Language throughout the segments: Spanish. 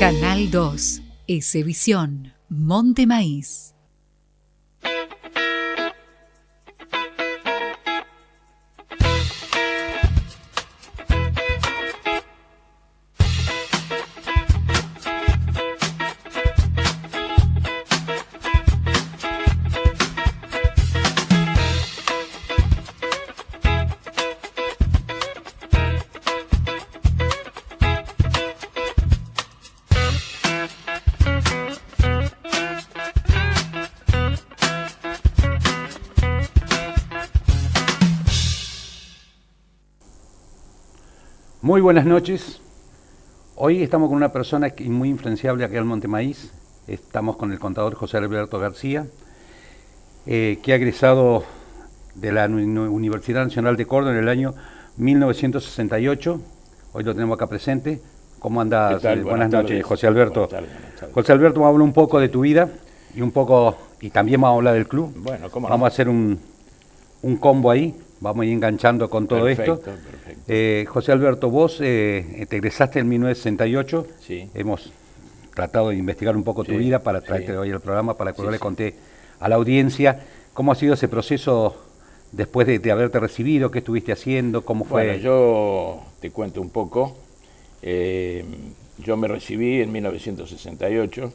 Canal 2, Esevisión, Monte Maíz. Muy buenas noches. Hoy estamos con una persona muy influenciable aquí en Monte Maíz. Estamos con el contador José Alberto García, que ha egresado de la Universidad Nacional de Córdoba en el año 1968. Hoy lo tenemos acá presente. ¿Cómo andas? Buenas noches, José Alberto. Buenas tardes. José Alberto, vamos a hablar un poco de tu vida y también vamos a hablar del club. Bueno, ¿cómo no? Vamos a hacer un combo ahí. Vamos a ir enganchando con todo esto. Perfecto. José Alberto, vos te egresaste en 1968. Sí. Hemos tratado de investigar un poco tu vida para traerte hoy al programa, para que yo le conté a la audiencia cómo ha sido ese proceso después de haberte recibido, qué estuviste haciendo, cómo fue. Bueno, yo te cuento un poco. Yo me recibí en 1968,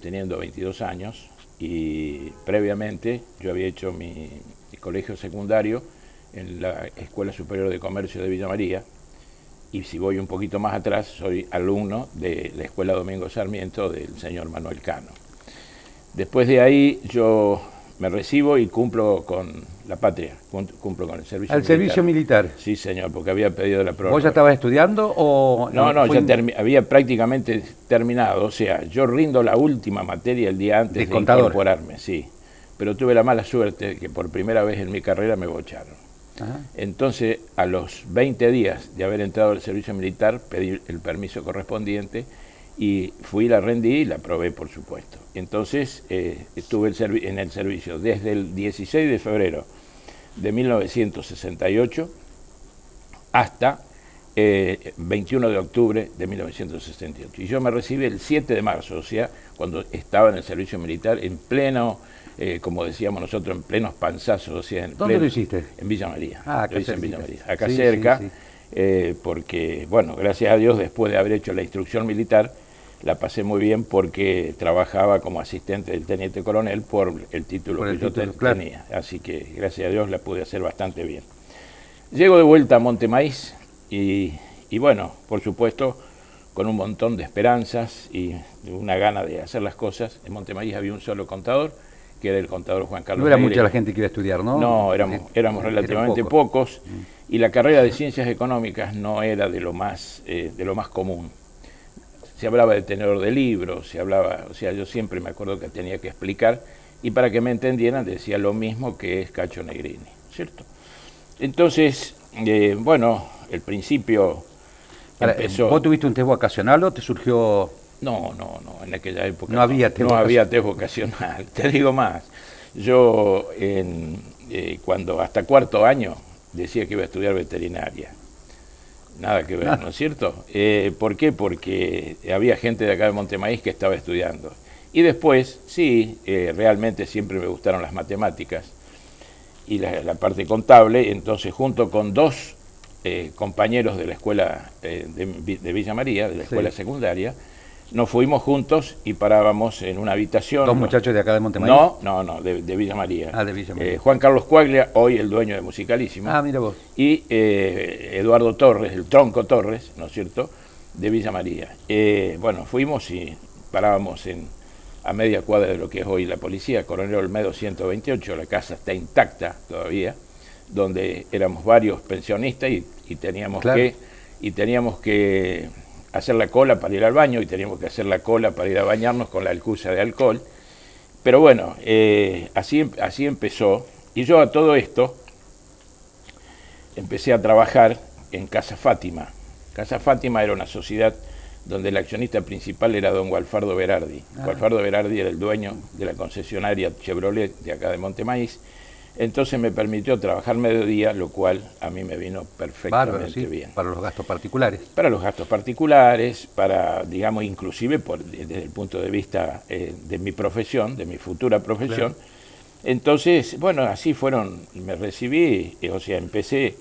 teniendo 22 años, y previamente yo había hecho mi colegio secundario en la Escuela Superior de Comercio de Villa María, y si voy un poquito más atrás, soy alumno de la Escuela Domingo Sarmiento del señor Manuel Cano. Después de ahí yo me recibo y cumplo con la patria, cumplo con el servicio militar. ¿Al servicio militar? Sí, señor, porque había pedido la prórroga. ¿Vos ya estabas estudiando o...? No, ya había prácticamente terminado, o sea, yo rindo la última materia el día antes de incorporarme, sí. Pero tuve la mala suerte que por primera vez en mi carrera me bocharon. Ajá. Entonces, a los 20 días de haber entrado al servicio militar, pedí el permiso correspondiente y fui, la rendí y la aprobé, por supuesto. Entonces, estuve en el servicio desde el 16 de febrero de 1968 hasta 21 de octubre de 1968. Y yo me recibí el 7 de marzo, o sea, cuando estaba en el servicio militar, en pleno... como decíamos nosotros, en plenos panzazos. O sea, ¿Dónde lo hiciste? En Villa María. Acá lo hice en Villa María. Acá sí, cerca, sí. Porque, bueno, gracias a Dios, después de haber hecho la instrucción militar, la pasé muy bien porque trabajaba como asistente del teniente coronel por el título que yo tenía. Así que, gracias a Dios, la pude hacer bastante bien. Llego de vuelta a Monte Maíz y bueno, por supuesto, con un montón de esperanzas y una gana de hacer las cosas. En Monte Maíz había un solo contador, que era el contador Juan Carlos. No era Negre. mucha la gente que iba a estudiar, ¿no? No, éramos relativamente pocos, y la carrera de Ciencias Económicas no era de lo más común. Se hablaba de tenedor de libros, se hablaba, o sea, yo siempre me acuerdo que tenía que explicar, y para que me entendieran decía lo mismo que es Cacho Negrini, ¿cierto? Entonces, bueno, el principio empezó... ¿Vos tuviste un test vocacional o te surgió...? No, en aquella época no había test vocacional. Te digo más, yo cuando hasta cuarto año decía que iba a estudiar veterinaria. Nada que ver, ¿no es cierto? ¿Por qué? Porque había gente de acá de Monte Maíz que estaba estudiando. Y después, sí, realmente siempre me gustaron las matemáticas y la parte contable, entonces junto con dos compañeros de la escuela de Villa María, de la escuela secundaria, nos fuimos juntos y parábamos en una habitación. ¿Dos muchachos de acá de Monte Maíz? No, de Villa María. Ah, de Villa María. Juan Carlos Cuaglia, hoy el dueño de Musicalísimo. Ah, mira vos. Y Eduardo Torres, el Tronco Torres, ¿no es cierto?, de Villa María. Bueno, fuimos y parábamos a media cuadra de lo que es hoy la policía, Coronel Olmedo 128, la casa está intacta todavía, donde éramos varios pensionistas y teníamos que hacer la cola para ir al baño y teníamos que hacer la cola para ir a bañarnos con la excusa de alcohol. Pero bueno, así empezó. Y yo a todo esto empecé a trabajar en Casa Fátima. Casa Fátima era una sociedad donde el accionista principal era don Gualfardo Berardi. Gualfardo Berardi era el dueño de la concesionaria Chevrolet de acá de Monte Maíz. Entonces me permitió trabajar mediodía, lo cual a mí me vino perfectamente bárbaro, sí, bien. Para los gastos particulares. Para los gastos particulares, para, digamos, inclusive desde el punto de vista de mi profesión, de mi futura profesión. Claro. Entonces, bueno, así me recibí, o sea, empecé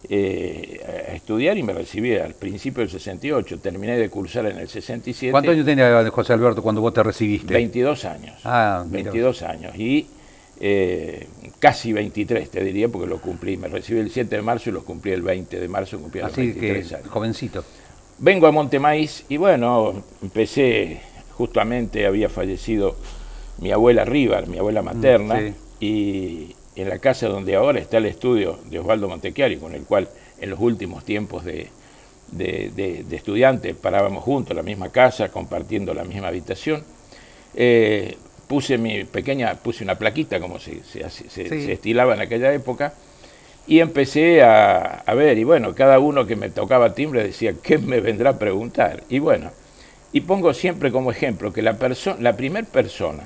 a estudiar y me recibí al principio del 68, terminé de cursar en el 67. ¿Cuántos años tenía José Alberto cuando vos te recibiste? 22 años. Ah, 22 años. Y casi 23, te diría, porque lo cumplí. Me recibí el 7 de marzo y lo cumplí el 20 de marzo, cumplí los 23 años. Jovencito. Vengo a Montemaíz y bueno, empecé, justamente había fallecido mi abuela Rivar, mi abuela materna, sí. Y en la casa donde ahora está el estudio de Osvaldo Montechiari, con el cual en los últimos tiempos de estudiante parábamos juntos en la misma casa, compartiendo la misma habitación, puse una plaquita, como se estilaba en aquella época, y empecé a ver, y bueno, cada uno que me tocaba timbre decía, ¿qué me vendrá a preguntar? Y bueno, y pongo siempre como ejemplo que la primera persona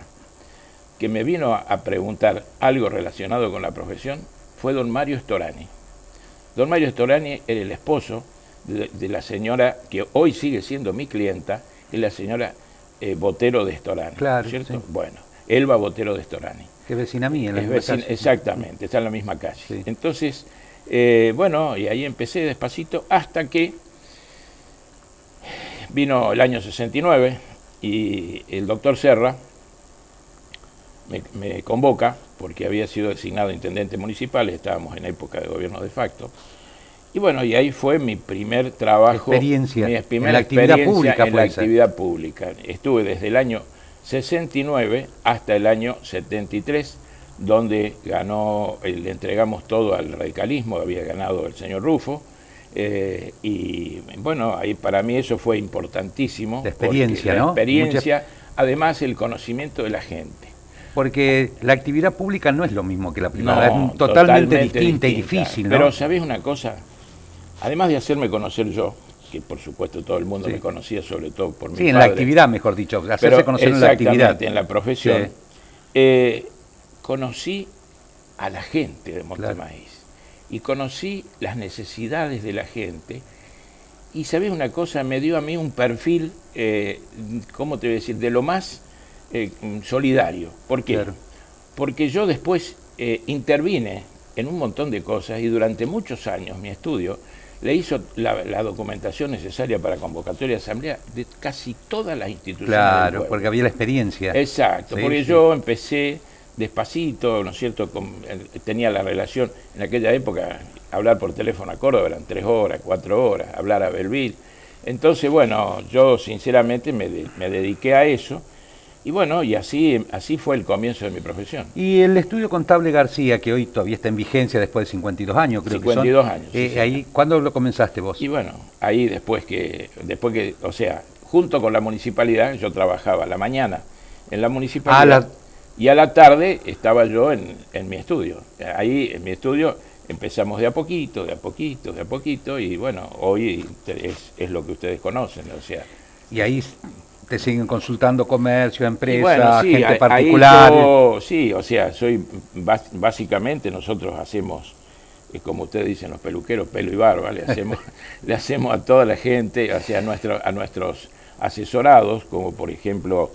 que me vino a preguntar algo relacionado con la profesión fue don Mario Storani. Don Mario Storani era el esposo de la señora que hoy sigue siendo mi clienta, es la señora Botero de Storani. Claro, ¿cierto? Sí. Bueno, Elba Botero de Storani. Que vecina mía en la misma calle. Exactamente, está en la misma calle. Sí. Entonces, bueno, y ahí empecé despacito hasta que vino el año 69 y el doctor Serra me convoca, porque había sido designado intendente municipal, estábamos en época de gobierno de facto, y bueno, y ahí fue mi primer trabajo, mi primera experiencia en la actividad pública. Estuve desde el año 69 hasta el año 73, donde le entregamos todo al radicalismo, había ganado el señor Rufo, y bueno, ahí para mí eso fue importantísimo. La experiencia, ¿no? La experiencia, además el conocimiento de la gente. Porque la actividad pública no es lo mismo que la privada, no, es totalmente distinta y difícil, ¿no? Pero ¿sabés una cosa? Además de hacerme conocer yo, que por supuesto todo el mundo me conocía, sobre todo por mi padre. Sí, en la actividad, mejor dicho, hacerse conocer en la actividad. En la profesión, conocí a la gente de Montemaíz y conocí las necesidades de la gente. Y ¿sabés una cosa? Me dio a mí un perfil, ¿cómo te voy a decir?, de lo más solidario. ¿Por qué? Claro. Porque yo después intervine en un montón de cosas y durante muchos años mi estudio le hizo la documentación necesaria para convocatoria de asamblea de casi todas las instituciones. Claro, porque había la experiencia. Exacto, sí, porque yo empecé despacito, ¿no es cierto? Tenía la relación, en aquella época, hablar por teléfono a Córdoba eran 3 horas, 4 horas, hablar a Belville. Entonces, bueno, yo sinceramente me dediqué a eso. Y bueno, y así fue el comienzo de mi profesión. Y el estudio contable García, que hoy todavía está en vigencia después de 52 años, creo 52 años. Sí, ahí, ¿cuándo lo comenzaste vos? Y bueno, ahí después que, o sea, junto con la municipalidad, yo trabajaba a la mañana en la municipalidad y a la tarde estaba yo en mi estudio. Ahí en mi estudio empezamos de a poquito, y bueno, hoy es lo que ustedes conocen, o sea. Y ahí te siguen consultando comercio, empresas, bueno, sí, gente particular. Sí, o sea, básicamente nosotros hacemos, como ustedes dicen los peluqueros, pelo y barba, le hacemos a toda la gente, o sea, a nuestros asesorados, como por ejemplo,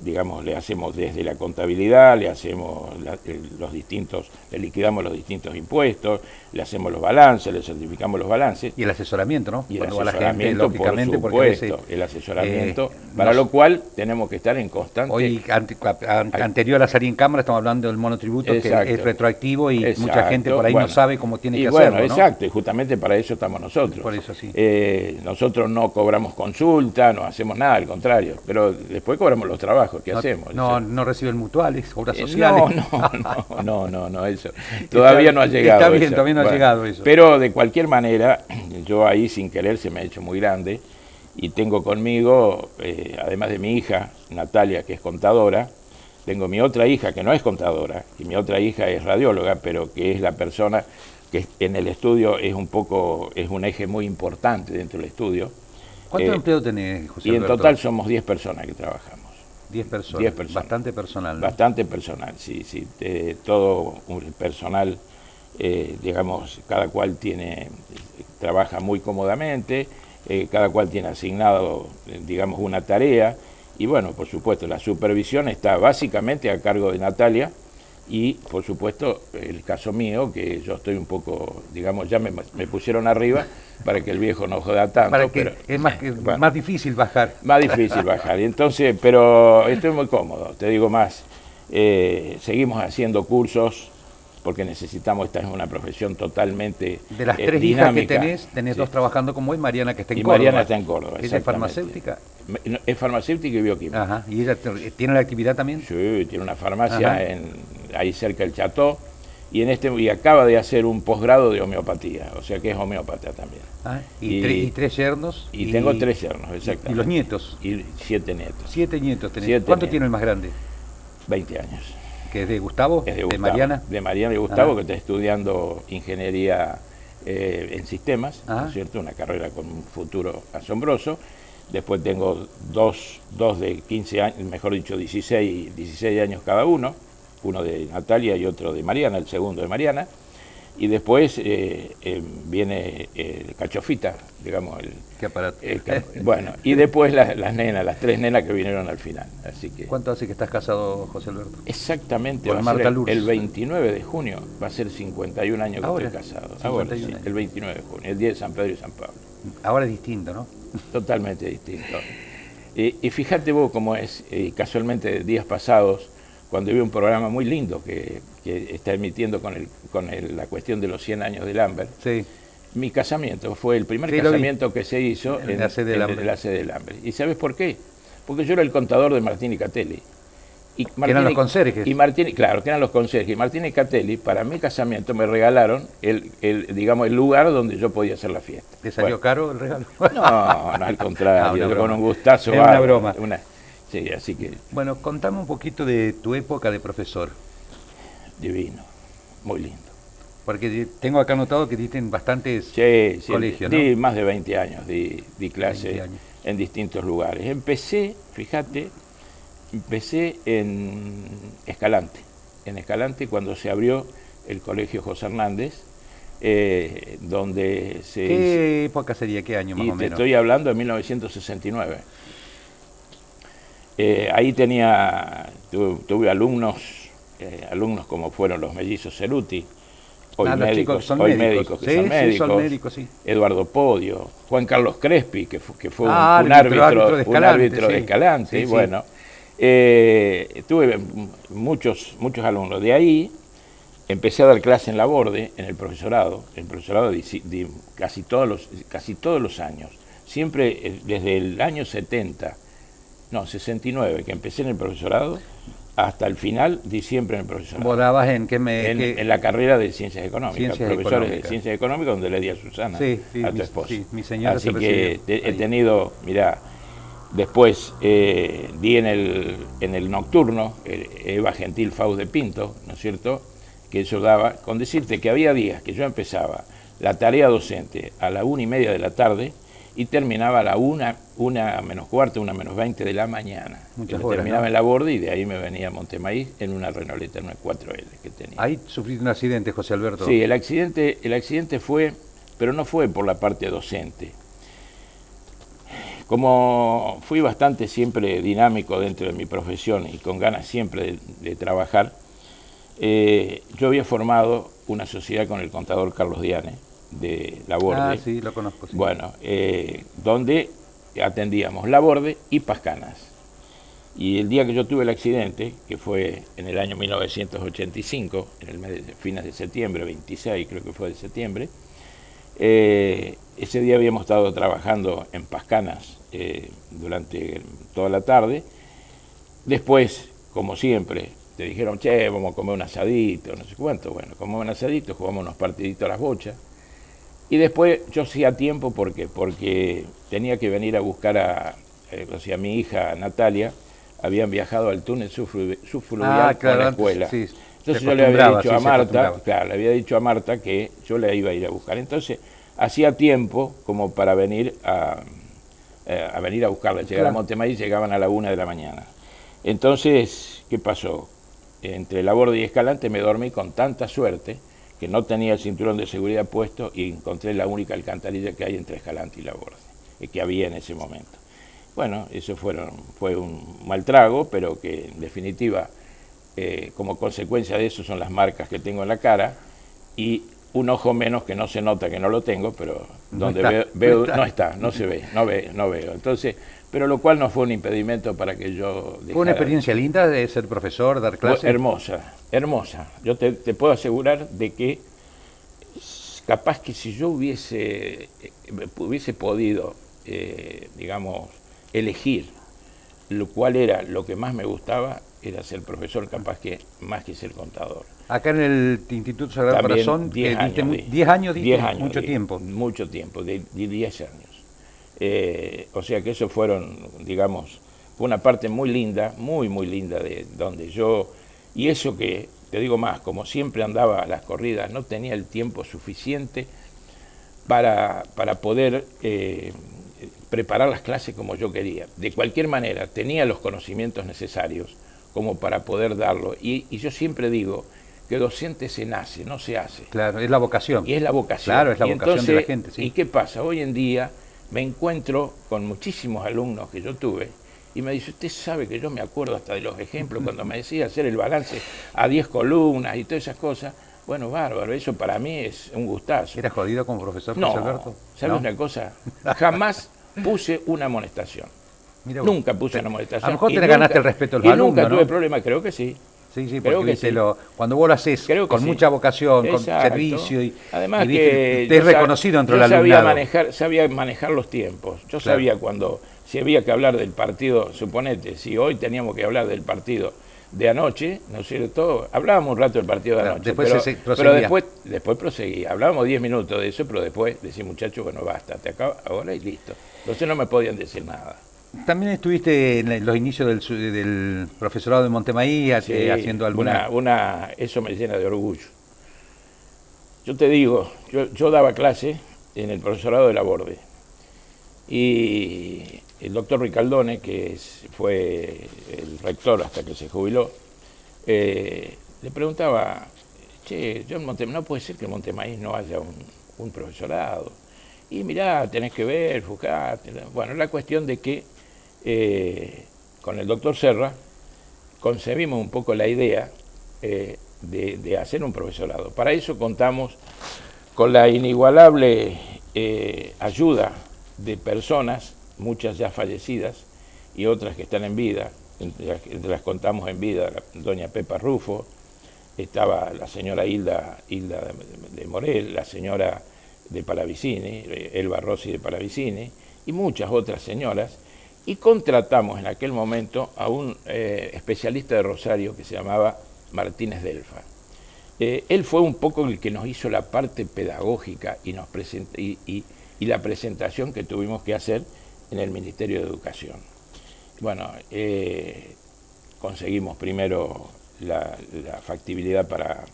digamos, le hacemos desde la contabilidad, le hacemos le liquidamos los distintos impuestos, le hacemos los balances, le certificamos los balances. Y el asesoramiento, ¿no? Y el asesoramiento, lógicamente, por supuesto, el asesoramiento, para lo cual tenemos que estar en constante. Hoy, anterior a salir en cámara, estamos hablando del monotributo, exacto, que es retroactivo y mucha gente por ahí no sabe cómo tiene que hacerlo, ¿no? Exacto, y justamente para eso estamos nosotros. Por eso sí. Nosotros no cobramos consulta, no hacemos nada, al contrario, pero después cobramos los trabajos que hacemos. No reciben mutuales, obras sociales. No, eso todavía no ha llegado. Está bien, todavía no ha llegado eso. Pero de cualquier manera, yo ahí sin querer se me ha hecho muy grande y tengo conmigo, además de mi hija, Natalia, que es contadora, tengo mi otra hija que no es contadora y mi otra hija es radióloga, pero que es la persona que en el estudio es un eje muy importante dentro del estudio. ¿Cuántos empleados tenés, José Alberto? Y en total somos 10 personas que trabajamos. 10 personas. 10 personas. Bastante personal, ¿no? Bastante personal, sí. Todo el personal, digamos, cada cual trabaja muy cómodamente, cada cual tiene asignado, digamos, una tarea. Y bueno, por supuesto, la supervisión está básicamente a cargo de Natalia. Y, por supuesto, el caso mío, que yo estoy un poco, digamos, ya me pusieron arriba para que el viejo no joda tanto. Para que pero, es más difícil bajar. Más difícil bajar. Y entonces, pero estoy muy cómodo, te digo más. Seguimos haciendo cursos porque necesitamos, esta es una profesión totalmente de las 3 dinámica. hijas que tenés 2 trabajando como hoy, Mariana que está en y Córdoba. Mariana está en Córdoba. ¿Ella es farmacéutica? Es farmacéutica y bioquímica. Ajá. ¿Y ella tiene la actividad también? Sí, tiene una farmacia ahí cerca del Chateau y acaba de hacer un posgrado de homeopatía, o sea que es homeópata también. ¿Y 3 yernos? Y tengo 3 yernos, exactamente. ¿Y los nietos? Y 7 nietos. 7 nietos tenés. 7 ¿Cuánto nietos. tiene el más grande? 20 años. ¿Que es de Gustavo? Es de Gustavo, Mariana? De Mariana y Gustavo, que está estudiando ingeniería en sistemas, ¿no es cierto? Una carrera con un futuro asombroso. Después tengo dos de 15 años, mejor dicho, 16 años cada uno de Natalia y otro de Mariana, el segundo de Mariana. Y después viene Cachofita, digamos. ¿Qué aparato? Bueno, y después las nenas, las 3 nenas que vinieron al final. Así que, ¿cuánto hace que estás casado, José Alberto? Exactamente, con Marta Lourdes. El 29 de junio, va a ser 51 años que estoy casado. Ahora sí, el 29 de junio, el día de San Pedro y San Pablo. Ahora es distinto, ¿no? Totalmente distinto. Y fíjate vos cómo es, casualmente días pasados, cuando vi un programa muy lindo que está emitiendo con la cuestión de los 100 años del Lambert. Sí. Mi casamiento fue el primer casamiento que se hizo en la sede del Lambert. ¿Y sabes por qué? Porque yo era el contador de Martini Catelli. Que eran los conserjes. Claro, que eran los conserjes. Y Martini Catelli, para mi casamiento, me regalaron digamos, el lugar donde yo podía hacer la fiesta. ¿Te salió caro el regalo? No, al contrario, con un gustazo. Era una broma. Sí, así que... Bueno, contame un poquito de tu época de profesor. Divino, muy lindo. Porque tengo acá anotado que diste en bastantes colegios, ¿no? Di más de 20 años, di clase en distintos lugares. Empecé en Escalante cuando se abrió el Colegio José Hernández, donde se... ¿Qué época sería? ¿Qué año más o menos? Te estoy hablando de 1969. Ahí tuve alumnos como fueron los mellizos Ceruti, hoy médicos, son médicos. Sí. Eduardo Podio, Juan Carlos Crespi, que fue un árbitro de Escalante. Sí, bueno, tuve muchos alumnos. De ahí empecé a dar clase en Laborde, en el profesorado de casi todos los años, siempre desde el año 69, que empecé en el profesorado, hasta el final di siempre en el profesorado. ¿Vos dabas en la carrera de Ciencias Económicas, de Ciencias Económicas, donde le di a Susana, a tu esposa. Sí, mi señora. Así que he tenido, mirá, después di en el nocturno, Eva Gentil Faust de Pinto, ¿no es cierto?, que yo daba, con decirte que había días que yo empezaba la tarea docente a la 1:30 de la tarde, y terminaba a la 1 menos cuarto, 1 menos 20 de la mañana. Terminaba en Laborde y de ahí me venía a Montemaíz en una Renoleta, en una 4L que tenía. Ahí sufriste un accidente, José Alberto. Sí, el accidente fue, pero no fue por la parte docente. Como fui bastante siempre dinámico dentro de mi profesión y con ganas siempre de trabajar, yo había formado una sociedad con el contador Carlos Diane, de Laborde. Sí, lo conozco. Sí. Bueno, donde atendíamos Laborde y Pascanas. Y el día que yo tuve el accidente, que fue en el año 1985, en el mes de fines de septiembre, 26 creo que fue de septiembre, ese día habíamos estado trabajando en Pascanas durante toda la tarde. Después, como siempre, te dijeron, che, vamos a comer un asadito, no sé cuánto. Bueno, comemos un asadito, jugamos unos partiditos a las bochas. Y después yo hacía tiempo porque tenía que venir a buscar a mi hija Natalia, habían viajado al túnel subfluvial con la escuela. Sí, entonces yo le había dicho a Marta, le había dicho a Marta que yo le iba a ir a buscar. Entonces hacía tiempo como para venir a buscarla. Llegar a Montemaíz, llegaban a la 1 de la mañana. Entonces, ¿qué pasó? Entre Laborde y Escalante me dormí con tanta suerte que no tenía el cinturón de seguridad puesto y encontré la única alcantarilla que hay entre Escalante y Laborde, que había en ese momento. Bueno, eso fue un mal trago, pero que en definitiva, como consecuencia de eso son las marcas que tengo en la cara y un ojo menos que no se nota que no lo tengo, pero donde no se ve, no veo. Entonces, pero lo cual no fue un impedimento para que yo dejara. ¿Fue una experiencia linda de ser profesor, dar clases? Hermosa, hermosa. Yo te puedo asegurar de que capaz que si yo hubiese podido, digamos, elegir cuál era lo que más me gustaba, era ser profesor, capaz que más que ser contador. Acá en el Instituto Sagrado Corazón, 10 años, mucho tiempo. Mucho tiempo, de 10 años. O sea que eso fueron, digamos, fue una parte muy linda, muy linda de donde yo, y eso que, te digo más, como siempre andaba a las corridas, no tenía el tiempo suficiente para poder preparar las clases como yo quería. De cualquier manera, tenía los conocimientos necesarios como para poder darlo. Y yo siempre digo que docente se nace, no se hace. Claro, es la vocación. Y es la vocación. Claro, es la vocación entonces, de la gente. Sí. ¿Y qué pasa? Hoy en día me encuentro con muchísimos alumnos que yo tuve y me dice, usted sabe que yo me acuerdo hasta de los ejemplos cuando me decía hacer el balance a 10 columnas y todas esas cosas. Bueno, bárbaro, eso para mí es un gustazo. ¿Era jodido como profesor, no, José Alberto? ¿Sabes una cosa? Jamás puse una amonestación. Nunca puse una amonestación. A lo mejor te ganaste el respeto de los alumnos, nunca tuve problema, creo que sí. Sí, porque sí. Cuando vos lo haces con mucha vocación, con servicio y además que te es reconocido entre el alumnado. Sabía manejar los tiempos. Yo sabía cuando, si había que hablar del partido, suponete, si hoy teníamos que hablar del partido de anoche, ¿no es cierto? Hablábamos un rato del partido de anoche, pero después proseguía. Hablábamos 10 minutos de eso, pero después decía, muchachos, bueno, basta, te acabo ahora y listo. Entonces no me podían decir nada. También estuviste en los inicios del profesorado de Montemaíz, sí, haciendo alguna... Eso me llena de orgullo. Yo te digo, yo daba clase en el profesorado de Laborde. Y el doctor Ricaldone, que fue el rector hasta que se jubiló, le preguntaba, che, yo en Montemaíz, no puede ser que en Montemaíz no haya un profesorado. Y mirá, tenés que ver, fujate. Bueno, la cuestión de que con el doctor Serra concebimos un poco la idea de hacer un profesorado. Para eso contamos con la inigualable ayuda de personas, muchas ya fallecidas y otras que están en vida, entre las contamos en vida, doña Pepa Rufo, estaba la señora Hilda de Morel, la señora de Palavicini, Elba Rossi de Palavicini, y muchas otras señoras, y contratamos en aquel momento a un especialista de Rosario que se llamaba Martínez Delfa. Él fue un poco el que nos hizo la parte pedagógica y la presentación que tuvimos que hacer en el Ministerio de Educación. Bueno, conseguimos primero la factibilidad para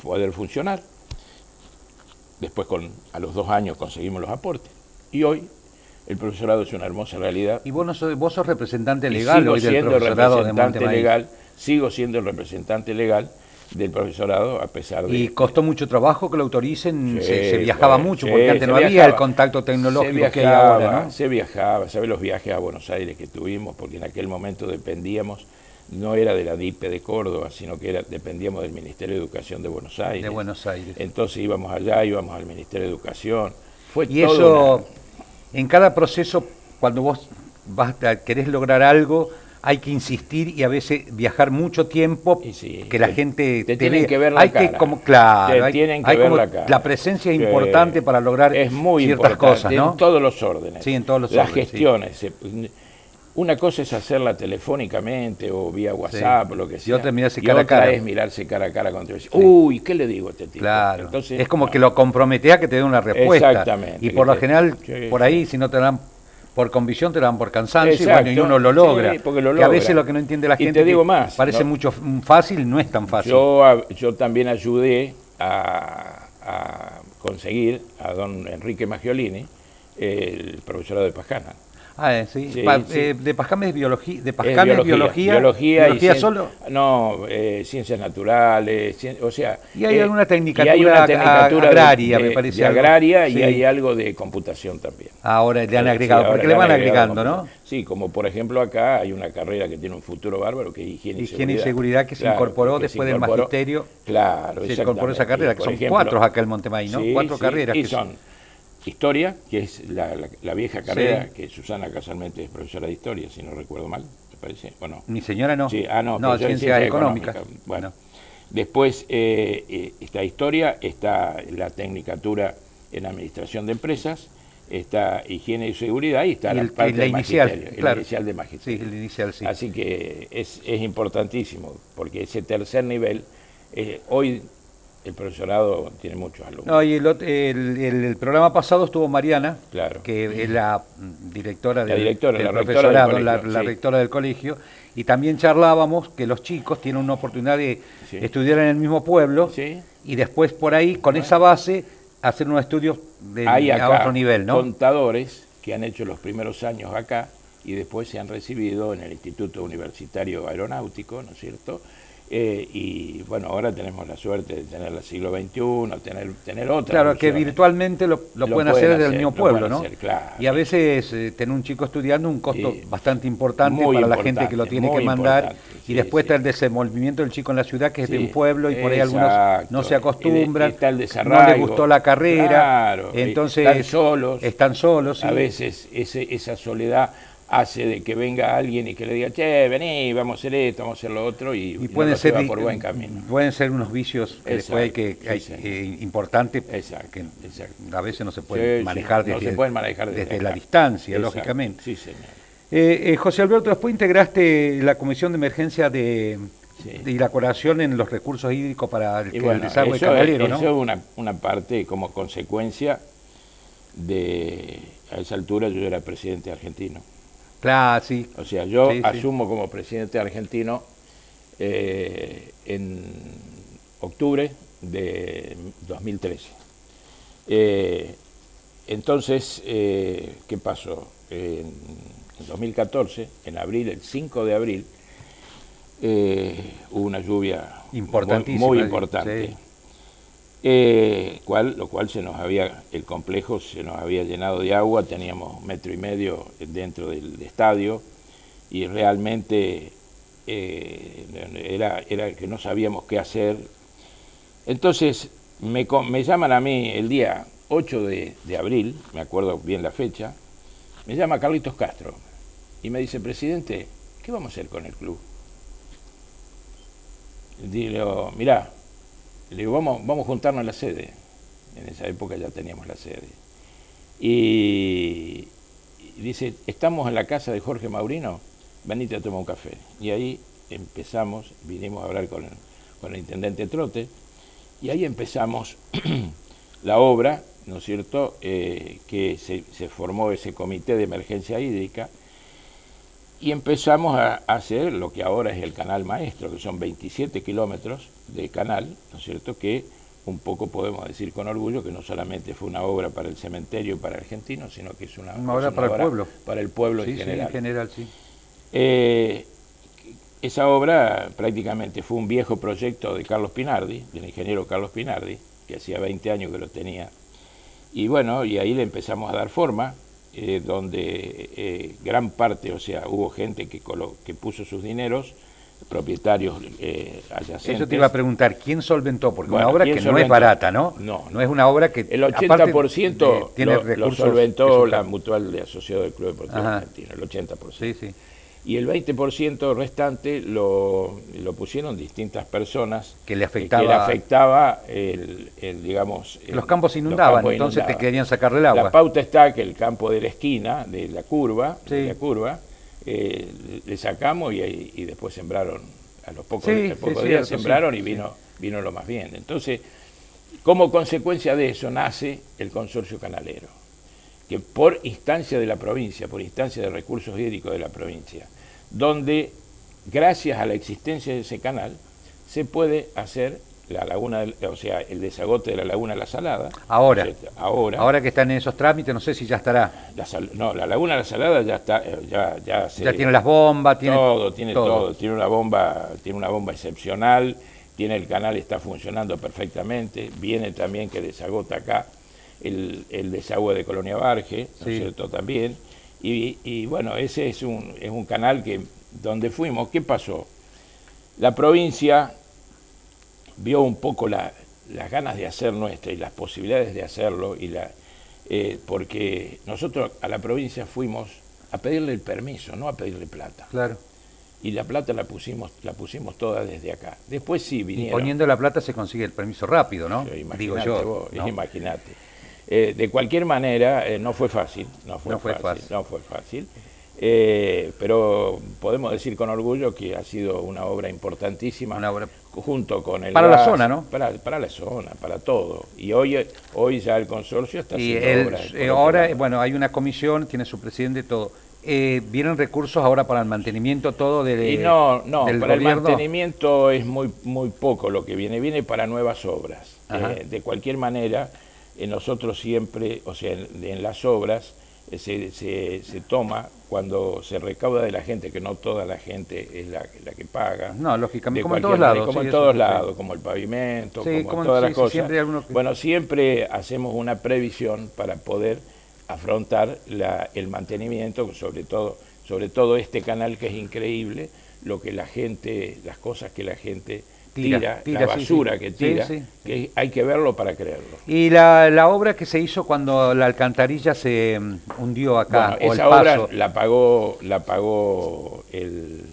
poder funcionar. Después, a los 2 años, conseguimos los aportes. Y hoy, el profesorado es una hermosa realidad. ¿Y vos sos representante legal hoy del profesorado de Montemaíz? Sigo siendo el representante legal del profesorado, a pesar de... ¿Y costó mucho trabajo que lo autoricen? Sí, se viajaba mucho, porque antes no había el contacto tecnológico que hay ahora, ¿no? Se viajaba, ¿sabes los viajes a Buenos Aires que tuvimos? Porque en aquel momento dependíamos, no era de la DIPE de Córdoba, sino que dependíamos del Ministerio de Educación de Buenos Aires. De Buenos Aires. Entonces íbamos allá, íbamos al Ministerio de Educación. Y eso, en cada proceso, cuando vos querés lograr algo, hay que insistir y a veces viajar mucho tiempo, que la gente te tienen que ver la cara. Tienen que ver la cara. La presencia es importante para lograr ciertas cosas, ¿no? En todos los órdenes. Sí, en todos los órdenes. Las gestiones. Sí. Una cosa es hacerla telefónicamente o vía WhatsApp o lo que sea. Y otra es mirarse cara a cara. Es mirarse cara a cara con tu vecino. Uy, ¿qué le digo a este tipo? Claro. Entonces, es como que lo comprometés a que te dé una respuesta. Exactamente. Y por lo general, por ahí, si no te dan por convicción, te dan por cansancio, y bueno, y uno lo logra. Sí, porque lo que logra. A veces lo que no entiende la gente, y te digo más, parece mucho fácil, no es tan fácil. Yo también ayudé a conseguir a don Enrique Maggiolini el profesorado de Pascana. Sí. Sí, De Pascame es biología, biología solo. No, ciencias naturales, o sea. Y hay alguna tecnicatura, y hay una tecnicatura agraria, me parece. De agraria sí. Y hay algo de computación también. Ahora le han agregado, porque le van agregando, ¿no? Sí, como por ejemplo acá hay una carrera que tiene un futuro bárbaro, que es higiene y seguridad, que se incorporó después del magisterio. Claro, se incorporó esa carrera, que son 4 acá en Montemay, ¿no? 4 carreras. Y son historia, que es la vieja carrera, que Susana casualmente es profesora de historia, si no recuerdo mal, ¿te parece? ¿O no? Mi señora no. Sí, no, ciencias económicas. Bueno, después está historia, está la tecnicatura en administración de empresas, está higiene y seguridad y está la parte la inicial, el inicial de magisterio. Sí, el inicial, sí. Así que es importantísimo, porque ese tercer nivel, hoy el profesorado tiene muchos alumnos. No, y el programa pasado estuvo Mariana, claro, que es la directora del profesorado, la rectora del colegio, y también charlábamos que los chicos tienen una oportunidad de estudiar en el mismo pueblo, y después por ahí, con esa base, hacer unos estudios a otro nivel, ¿no? Contadores que han hecho los primeros años acá y después se han recibido en el Instituto Universitario Aeronáutico, ¿no es cierto? Y bueno, ahora tenemos la suerte de tener el siglo XXI, tener otra. Claro, opciones. que virtualmente lo pueden hacer desde el mismo pueblo, ¿no? Claro. Y a veces tener un chico estudiando un costo bastante importante para la gente que lo tiene que mandar. Y después está el desenvolvimiento del chico en la ciudad, que es de un pueblo, y por ahí algunos no se acostumbran, está el desarraigo, no les gustó la carrera, claro, entonces están solos. Sí. A veces esa soledad hace de que venga alguien y que le diga, che, vení, vamos a hacer esto, vamos a hacer lo otro, y pueden ser por buen camino. Pueden ser unos vicios que después importantes, que a veces no se pueden manejar desde la distancia, lógicamente. Sí, señor. José Alberto, después integraste la Comisión de Emergencia y la colaboración en los recursos hídricos para el desagüe canalero, ¿no? Eso es una parte como consecuencia de, a esa altura yo era presidente argentino. Claro, sí. O sea, yo asumo como presidente argentino en octubre de 2013. Entonces, ¿qué pasó? En 2014, en abril, el 5 de abril, hubo una lluvia muy importante. Sí. Lo cual el complejo se nos había llenado de agua, teníamos 1,5 metros dentro del estadio y realmente era que no sabíamos qué hacer. Entonces me llaman a mí el día 8 de abril, me acuerdo bien la fecha, me llama Carlitos Castro y me dice, presidente, ¿qué vamos a hacer con el club? Digo, mirá, le digo, vamos a juntarnos en la sede. En esa época ya teníamos la sede. Y dice, estamos en la casa de Jorge Maurino, venite a tomar un café. Y ahí empezamos, vinimos a hablar con el intendente Trote, y ahí empezamos la obra, ¿no es cierto?, que se formó ese comité de emergencia hídrica, y empezamos a hacer lo que ahora es el canal maestro, que son 27 kilómetros de canal, ¿no es cierto?, que un poco podemos decir con orgullo que no solamente fue una obra para el cementerio y para el argentino, sino que es una obra para el pueblo. Para el pueblo en general. Sí, en general, sí. Esa obra prácticamente fue un viejo proyecto de Carlos Pinardi, del ingeniero Carlos Pinardi, que hacía 20 años que lo tenía. Y bueno, y ahí le empezamos a dar forma, donde gran parte, o sea, hubo gente que puso sus dineros, propietarios adyacentes. Eso te iba a preguntar, ¿quién solventó? Porque una obra que no es barata, ¿no? No es una obra que... El 80% tiene lo solventó la Mutual de Asociado del Club Deportivo Argentino, el 80%. Sí. Y el 20% restante lo pusieron distintas personas que le afectaba digamos... Los campos inundaban, entonces te querían sacar del agua. La pauta está que el campo de la esquina, de la curva, le sacamos y después sembraron, a los pocos días sembraron y vino lo más bien. Entonces, como consecuencia de eso nace el consorcio canalero, que por instancia de la provincia, por instancia de recursos hídricos de la provincia, donde gracias a la existencia de ese canal se puede hacer la laguna, o sea, el desagote de la laguna de la Salada. Ahora, ahora que están en esos trámites, no sé si ya estará. La laguna de la Salada ya está, ya tiene las bombas, tiene todo, tiene una bomba excepcional, tiene el canal, está funcionando perfectamente, viene también que desagota acá el desagüe de Colonia Barge, ¿no es cierto? También, y bueno, ese es un canal que donde fuimos, ¿qué pasó? La provincia vio un poco las ganas de hacer nuestra y las posibilidades de hacerlo, porque nosotros a la provincia fuimos a pedirle el permiso, no a pedirle plata. Claro. Y la plata la pusimos toda desde acá. Después sí vinieron. Y poniendo la plata se consigue el permiso rápido, ¿no? Digo yo. Imagínate. De cualquier manera, no fue fácil. No fue fácil. Pero podemos decir con orgullo que ha sido una obra importantísima, junto con el para gas, la zona, ¿no? Para la zona, para todo. Y hoy ya el consorcio está haciendo obras. Ahora, bueno, hay una comisión, tiene su presidente, todo. ¿Vienen recursos ahora para el mantenimiento todo no, del para gobierno? El mantenimiento es muy poco lo que viene para nuevas obras. De cualquier manera, nosotros siempre, o sea, en las obras, se toma cuando se recauda de la gente, que no toda la gente es la que paga. No, lógicamente, como en todos lados. Como en todos lados, como el pavimento, como todas las cosas. Siempre hacemos una previsión para poder afrontar el mantenimiento, sobre todo este canal que es increíble, las cosas que la gente tira, la basura que tira, que hay que verlo para creerlo. Y la obra que se hizo cuando la alcantarilla se hundió acá, bueno, esa obra la pagó el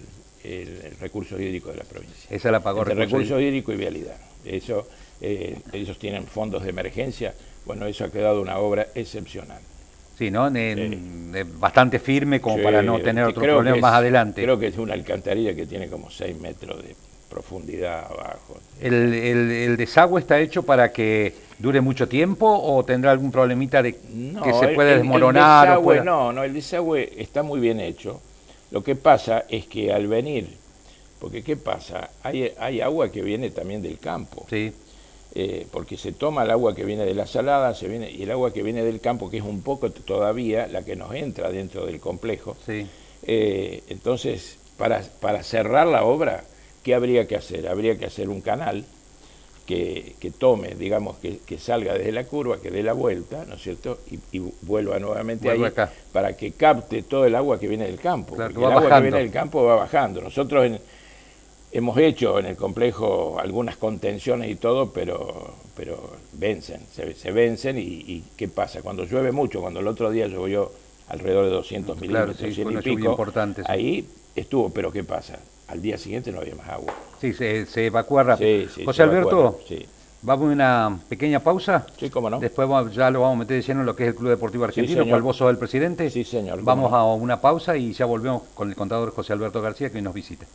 recurso hídrico de la provincia. Esa la pagó el recurso hídrico y vialidad. Eso, ellos tienen fondos de emergencia. Bueno, eso ha quedado una obra excepcional. Sí, ¿no? Bastante firme como para no tener otros problemas más adelante. Creo que es una alcantarilla que tiene como 6 metros de profundidad abajo. ¿El desagüe está hecho para que dure mucho tiempo o tendrá algún problemita de que se puede desmoronar? El desagüe está muy bien hecho. Lo que pasa es que al venir, porque ¿qué pasa? Hay agua que viene también del campo. Sí. Porque se toma el agua que viene de la Salada, y el agua que viene del campo, que es un poco todavía la que nos entra dentro del complejo. Sí. Entonces, para cerrar la obra, ¿qué habría que hacer? Habría que hacer un canal que tome, digamos, que salga desde la curva, que dé la vuelta, ¿no es cierto? Y vuelva nuevamente ahí, acá, para que capte todo el agua que viene del campo. Claro, porque el agua que viene del campo va bajando. Nosotros hemos hecho en el complejo algunas contenciones y todo, pero vencen, se vencen y ¿qué pasa? Cuando llueve mucho, cuando el otro día llovió alrededor de 200 milímetros, claro, sí, y pico, importante, sí. Ahí estuvo, pero ¿qué pasa? Al día siguiente no había más agua. Sí, se evacúa rápido. Sí, José Alberto, sí. ¿vamos a una pequeña pausa? Sí, cómo no. Después ya lo vamos a meter de lleno en lo que es el Club Deportivo Argentino, cual vos sos el presidente. Sí, señor. Vamos a una pausa y ya volvemos con el contador José Alberto García, que nos visita.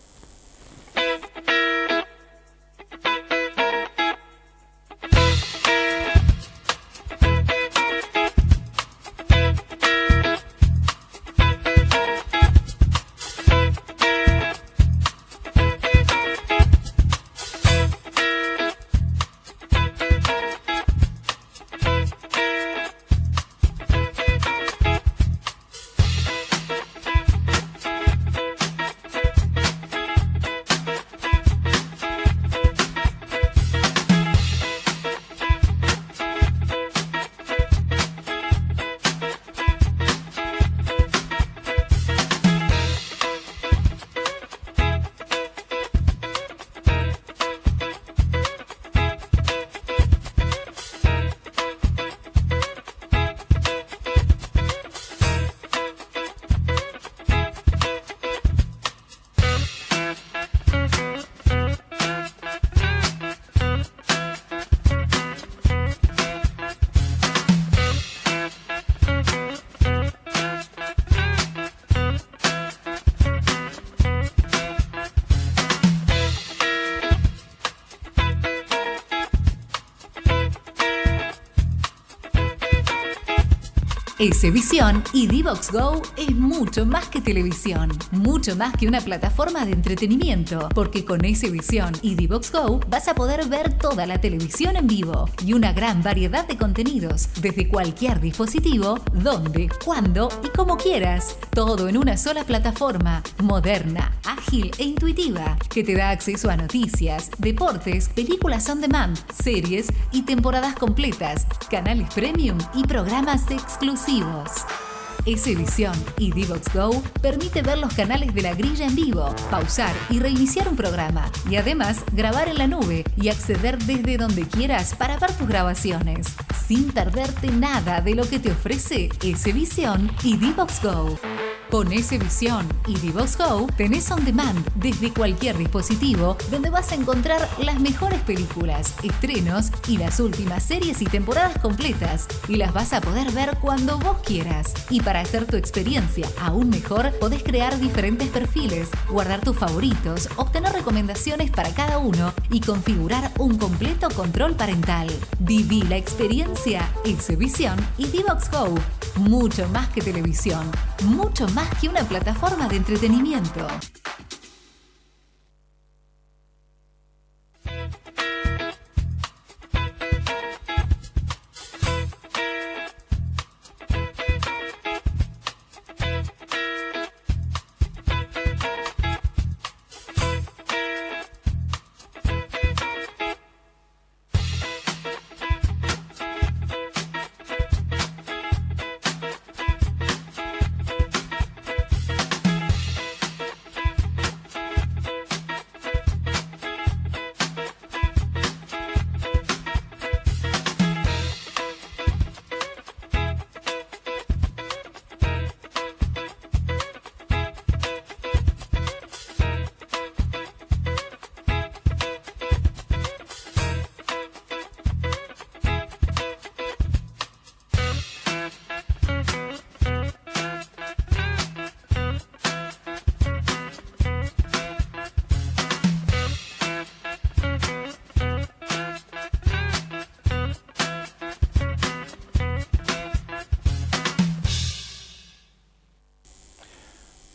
Esevisión y Divox Go es mucho más que televisión, mucho más que una plataforma de entretenimiento, porque con Esevisión y Divox Go vas a poder ver toda la televisión en vivo y una gran variedad de contenidos desde cualquier dispositivo, donde, cuándo y como quieras. Todo en una sola plataforma, moderna, ágil e intuitiva, que te da acceso a noticias, deportes, películas on demand, series y temporadas completas, canales premium y programas exclusivos. Esevisión y Divox Go permite ver los canales de La Grilla en vivo, pausar y reiniciar un programa y además grabar en la nube y acceder desde donde quieras para ver tus grabaciones, sin perderte nada de lo que te ofrece Esevisión y Divox Go. Con Esevisión y Divox Go tenés on demand desde cualquier dispositivo, donde vas a encontrar las mejores películas, estrenos y las últimas series y temporadas completas, y las vas a poder ver cuando vos quieras. Y para hacer tu experiencia aún mejor, podés crear diferentes perfiles, guardar tus favoritos, obtener recomendaciones para cada uno y configurar un completo control parental. Viví la experiencia Esevisión y Divox Go. Mucho más que televisión, mucho más que una plataforma de entretenimiento.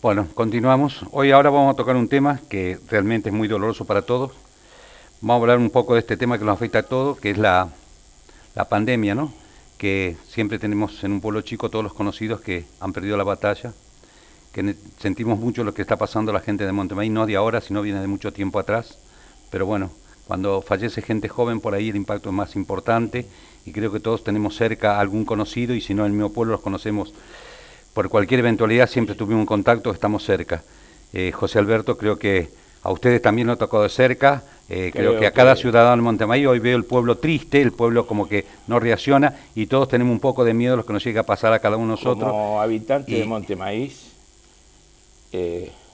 Bueno, continuamos. Ahora vamos a tocar un tema que realmente es muy doloroso para todos. Vamos a hablar un poco de este tema que nos afecta a todos, que es la pandemia, ¿no? Que siempre tenemos en un pueblo chico todos los conocidos que han perdido la batalla, que sentimos mucho lo que está pasando a la gente de Montemaíz, no de ahora, sino viene de mucho tiempo atrás. Pero bueno, cuando fallece gente joven por ahí el impacto es más importante y creo que todos tenemos cerca a algún conocido y si no en el mismo pueblo los conocemos. Por cualquier eventualidad siempre tuvimos un contacto, estamos cerca. José Alberto, creo que a ustedes también lo tocó de cerca, creo que a cada ciudadano de Montemaíz hoy veo el pueblo triste, el pueblo como que no reacciona y todos tenemos un poco de miedo a lo que nos llega a pasar a cada uno de nosotros. Como habitante de Montemaíz,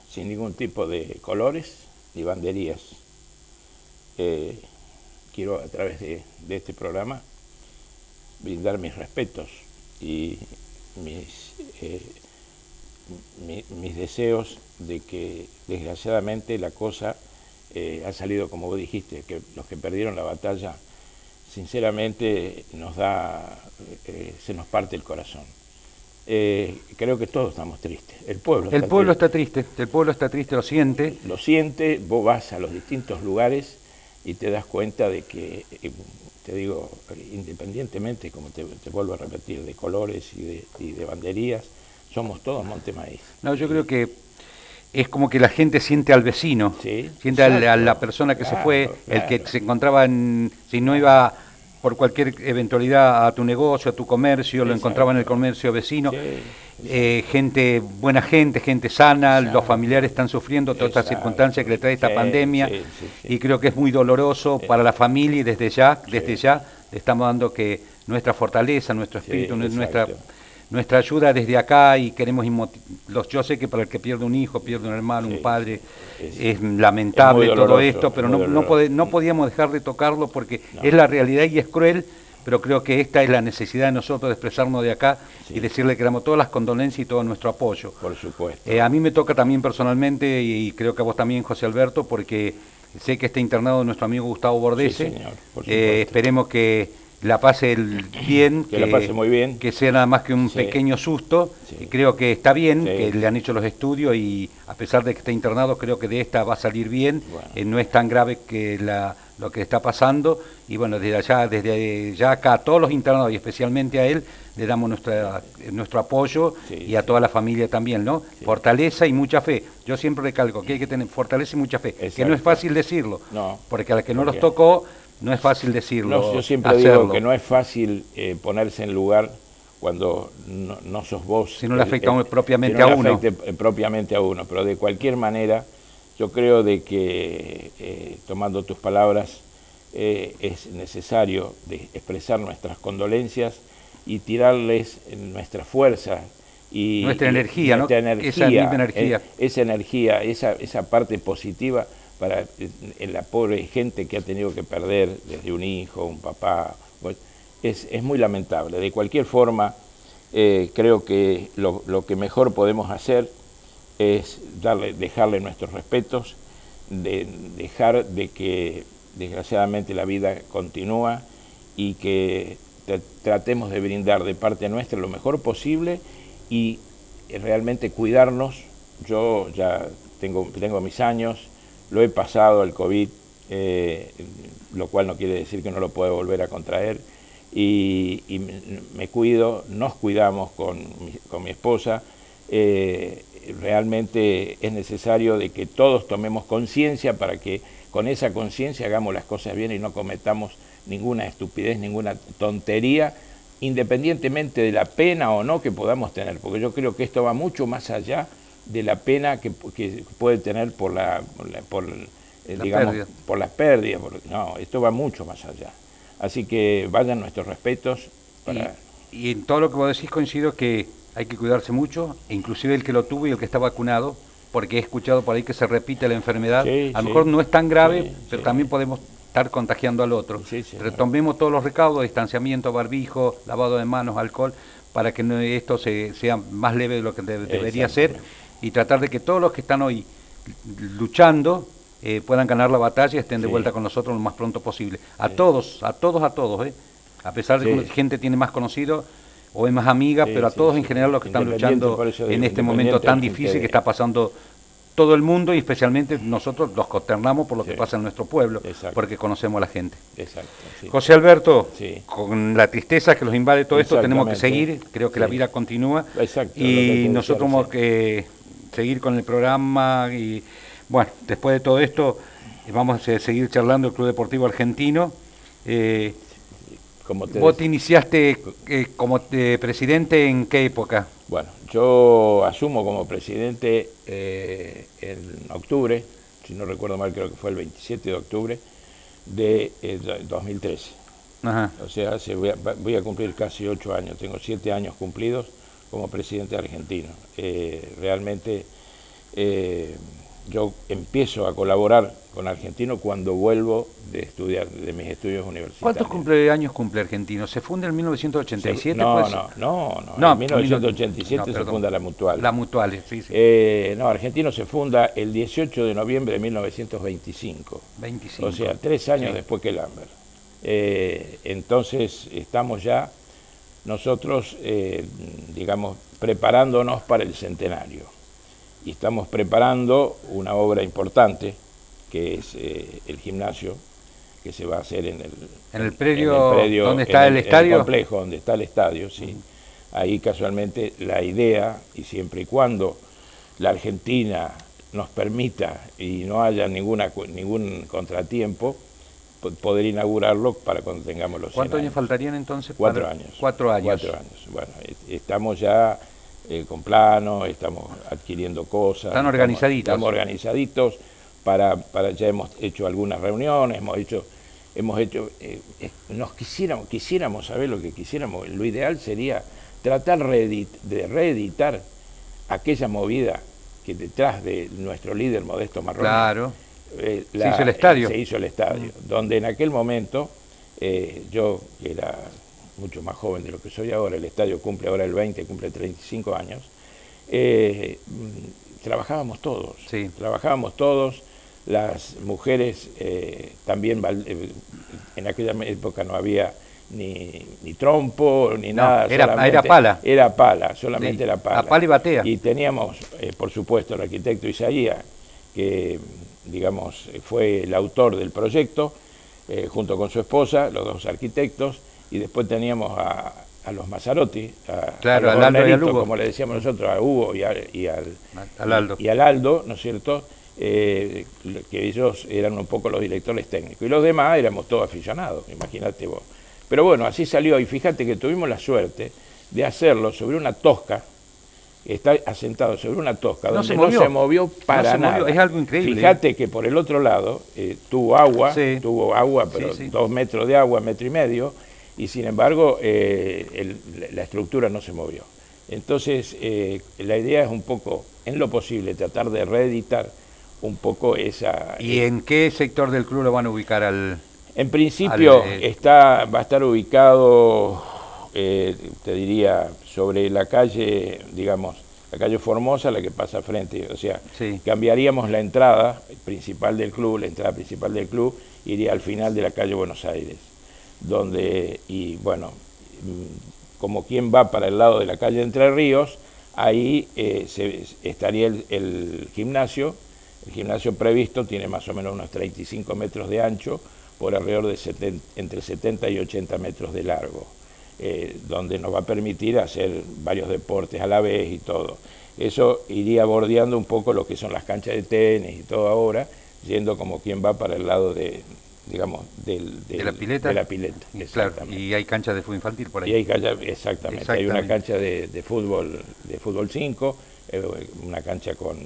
sin ningún tipo de colores ni banderías, quiero a través de este programa brindar mis respetos y mis deseos de que desgraciadamente la cosa ha salido como vos dijiste, que los que perdieron la batalla sinceramente se nos parte el corazón. Creo que todos estamos tristes. El pueblo está triste, lo siente. Vos vas a los distintos lugares y te das cuenta de que, te digo, independientemente, como te vuelvo a repetir, de colores y de banderías, somos todos Montemaíz. No, yo creo que es como que la gente siente al vecino, ¿sí? Siente a la persona que se fue, el que se encontraba si no iba por cualquier eventualidad a tu negocio, a tu comercio, lo encontraba en el comercio vecino. Buena gente sana, los familiares están sufriendo todas estas circunstancias que le trae esta pandemia y creo que es muy doloroso para la familia y desde ya le estamos dando que nuestra fortaleza, nuestro espíritu, nuestra ayuda desde acá y queremos yo sé que para el que pierde un hijo, pierde un hermano, un padre, es lamentable es todo esto, pero no podíamos dejar de tocarlo porque es la realidad y es cruel, pero creo que esta es la necesidad de nosotros de expresarnos de acá y decirle que damos todas las condolencias y todo nuestro apoyo. Por supuesto. A mí me toca también personalmente y creo que a vos también, José Alberto, porque sé que está internado nuestro amigo Gustavo Bordese. Sí, señor, por supuesto. Esperemos que la pase bien, que la pase muy bien, que sea nada más que un pequeño susto, y creo que está bien, que le han hecho los estudios y a pesar de que está internado, creo que de esta va a salir bien, no es tan grave que lo que está pasando, y bueno, desde ya acá a todos los internados y especialmente a él, le damos nuestro apoyo y a toda la familia también, ¿no? Fortaleza y mucha fe. Yo siempre recalco que hay que tener fortaleza y mucha fe, que no es fácil decirlo, porque a la que no los tocó, no es fácil decirlo. No, yo siempre digo que no es fácil ponerse en lugar cuando no sos vos. Si no le afecta propiamente a uno. Propiamente a uno, pero de cualquier manera, yo creo de que, tomando tus palabras, es necesario expresar nuestras condolencias y tirarles nuestra fuerza. Y nuestra energía, ¿no? Esa misma energía. Esa energía, esa parte positiva para la pobre gente que ha tenido que perder desde un hijo, un papá, pues, es muy lamentable. De cualquier forma, creo que lo que mejor podemos hacer es dejarle nuestros respetos, dejar de que desgraciadamente la vida continúa y que tratemos de brindar de parte nuestra lo mejor posible y realmente cuidarnos. Yo ya tengo mis años, lo he pasado el COVID, lo cual no quiere decir que no lo pueda volver a contraer, y me cuido, nos cuidamos con mi esposa. Realmente es necesario de que todos tomemos conciencia para que con esa conciencia hagamos las cosas bien y no cometamos ninguna estupidez, ninguna tontería, independientemente de la pena o no que podamos tener, porque yo creo que esto va mucho más allá de la pena que puede tener por las pérdidas. No, esto va mucho más allá. Así que vayan nuestros respetos. Y en todo lo que vos decís coincido que hay que cuidarse mucho, inclusive el que lo tuvo y el que está vacunado, porque he escuchado por ahí que se repite la enfermedad. A lo mejor no es tan grave, pero también podemos estar contagiando al otro. Retomemos todos los recaudos, distanciamiento, barbijo, lavado de manos, alcohol, para que esto sea más leve de lo que debería ser, y tratar de que todos los que están hoy luchando puedan ganar la batalla y estén de vuelta con nosotros lo más pronto posible. A todos, a pesar de que gente tiene más conocido o es más amiga, pero a todos en general los que están luchando en este momento tan difícil que está pasando todo el mundo, y especialmente nosotros los consternamos por lo que pasa en nuestro pueblo, porque conocemos a la gente. José Alberto, con la tristeza que los invade todo esto, tenemos que seguir, creo que la vida continúa, y nosotros tenemos que seguir con el programa, y bueno, después de todo esto vamos a seguir charlando el Club Deportivo Argentino. ¿Vos te iniciaste como presidente en qué época? Bueno, yo asumo como presidente en octubre, si no recuerdo mal, creo que fue el 27 de octubre de 2013. Ajá. O sea, voy a cumplir casi 8 años, tengo 7 años cumplidos como presidente argentino. Realmente yo empiezo a colaborar con Argentino cuando vuelvo de estudiar, de mis estudios universitarios. ¿Cuántos cumpleaños cumple Argentino? ¿Se funda en 1987? No, en 1987 se funda la Mutual. La Mutual, sí. No, Argentino se funda el 18 de noviembre de 1925. 25. O sea, 3 años después que el Lambert. Entonces estamos ya nosotros, digamos, preparándonos para el centenario. Y estamos preparando una obra importante, que es el gimnasio, que se va a hacer en el predio donde está el estadio. En el complejo donde está el estadio, sí. Ahí casualmente la idea, y siempre y cuando la Argentina nos permita y no haya ningún contratiempo, poder inaugurarlo para cuando tengamos los 100 ¿Cuántos años faltarían entonces? 4 años. 4 años. 4 años. Bueno, estamos ya con plano, estamos adquiriendo cosas. Están organizaditos. Estamos organizaditos, ya hemos hecho algunas reuniones, hemos hecho quisiéramos saber lo que quisiéramos. Lo ideal sería tratar de reeditar aquella movida que detrás de nuestro líder Modesto Marrone. Claro. Se hizo el estadio. Se hizo el estadio, donde en aquel momento, yo que era mucho más joven de lo que soy ahora, el estadio cumple ahora el 20, cumple 35 años, trabajábamos todos, las mujeres también, en aquella época no había ni trompo, ni nada. Era pala. Era pala, solamente era pala. A pala y batea. Y teníamos, por supuesto, el arquitecto Isaías, que, digamos, fue el autor del proyecto, junto con su esposa, los dos arquitectos, y después teníamos a los Mazzarotti, claro, a al Aldo y al Hugo, como le decíamos nosotros, a Hugo y al Aldo, ¿no es cierto?, que ellos eran un poco los directores técnicos, y los demás éramos todos aficionados, imagínate vos. Pero bueno, así salió, y fíjate que tuvimos la suerte de hacerlo sobre una tosca, está asentado sobre una tosca, donde no se movió para nada. Es algo increíble. Fíjate que por el otro lado tuvo agua, pero 2 metros de agua, 1,5 metros, y sin embargo la estructura no se movió. Entonces la idea es un poco, en lo posible, tratar de reeditar un poco esa... ¿Y en qué sector del club lo van a ubicar En principio va a estar ubicado, te diría, sobre la calle, digamos, la calle Formosa, la que pasa frente, o sea, cambiaríamos la entrada principal del club, iría al final de la calle Buenos Aires, donde, y bueno, como quien va para el lado de la calle Entre Ríos, ahí estaría el gimnasio. El gimnasio previsto tiene más o menos unos 35 metros de ancho, por alrededor de entre 70 y 80 metros de largo, donde nos va a permitir hacer varios deportes a la vez y todo. Eso iría bordeando un poco lo que son las canchas de tenis y todo ahora, yendo como quien va para el lado de, digamos, de la pileta. De la pileta, claro, y hay canchas de fútbol infantil por ahí. Y hay exactamente. Hay una cancha de fútbol 5, una cancha con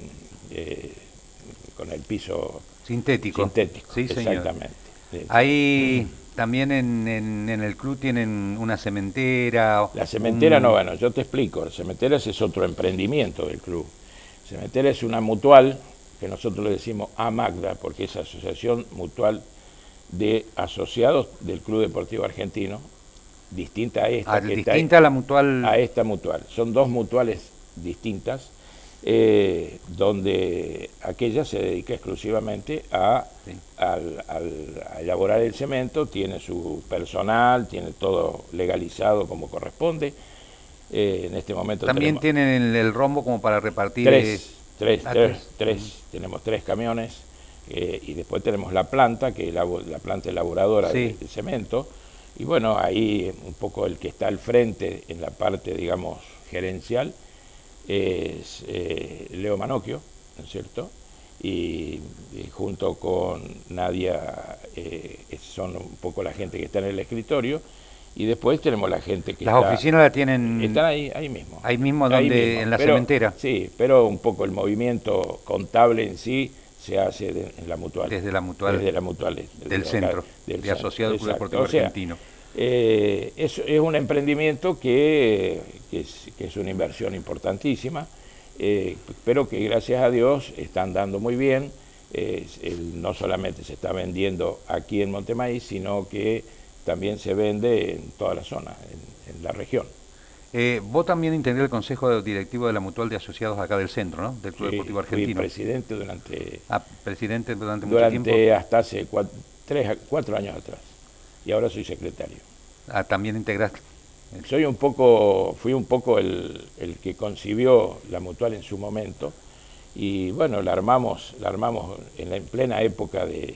el piso sintético. Sí, exactamente. Señor. Ahí también en el club tienen una cementera. La cementera no, bueno, yo te explico. La cementera es otro emprendimiento del club. La cementera es una mutual, que nosotros le decimos AMAGDA, porque es Asociación Mutual de Asociados del Club Deportivo Argentino, distinta a esta. Distinta a la mutual. A esta mutual. Son dos mutuales distintas, donde aquella se dedica exclusivamente a elaborar el cemento, tiene su personal, tiene todo legalizado como corresponde. En este momento también tienen el rombo como para repartir. Tres. Tenemos 3 camiones, y después tenemos la planta, que es la planta elaboradora del cemento. Y bueno, ahí un poco el que está al frente en la parte, digamos, gerencial, es Leo Manocchio, ¿no es cierto? Y junto con Nadia son un poco la gente que está en el escritorio, y después tenemos la gente que las oficinas la tienen... Están ahí mismo. Ahí mismo, en la cementera. Sí, pero un poco el movimiento contable en sí se hace en la mutual. Desde la mutual. Del centro, de Asociado Club Deportivo Argentino. Es un emprendimiento que es una inversión importantísima, pero que gracias a Dios están dando muy bien. No solamente se está vendiendo aquí en Montemaíz, sino que también se vende en toda la zona, en la región. Vos también integré el Consejo Directivo de la Mutual de Asociados acá del centro, ¿no? Del Club Deportivo Argentino. Fui presidente durante mucho tiempo. Hasta hace 4 años atrás. Y ahora soy secretario. También integraste. Fui un poco el que concibió la mutual en su momento, y bueno, la armamos en plena época de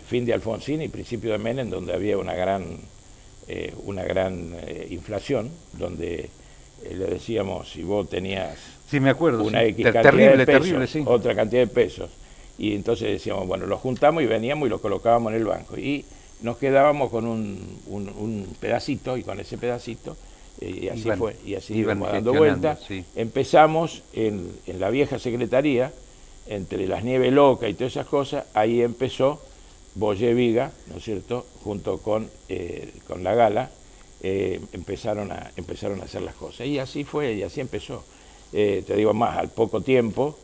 fin de Alfonsín y principio de Menem, donde había una gran inflación, donde le decíamos, si vos tenías me acuerdo, una X cantidad de pesos, otra cantidad de pesos, y entonces decíamos, bueno, los juntamos y veníamos y los colocábamos en el banco, y nos quedábamos con un pedacito, y con ese pedacito, y así fue, y así íbamos dando vueltas. Empezamos en la vieja secretaría, entre las Nieves Locas y todas esas cosas, ahí empezó Boyé Viga, ¿no es cierto?, junto con la Gala, empezaron a hacer las cosas, y así fue, y así empezó. Te digo más, al poco tiempo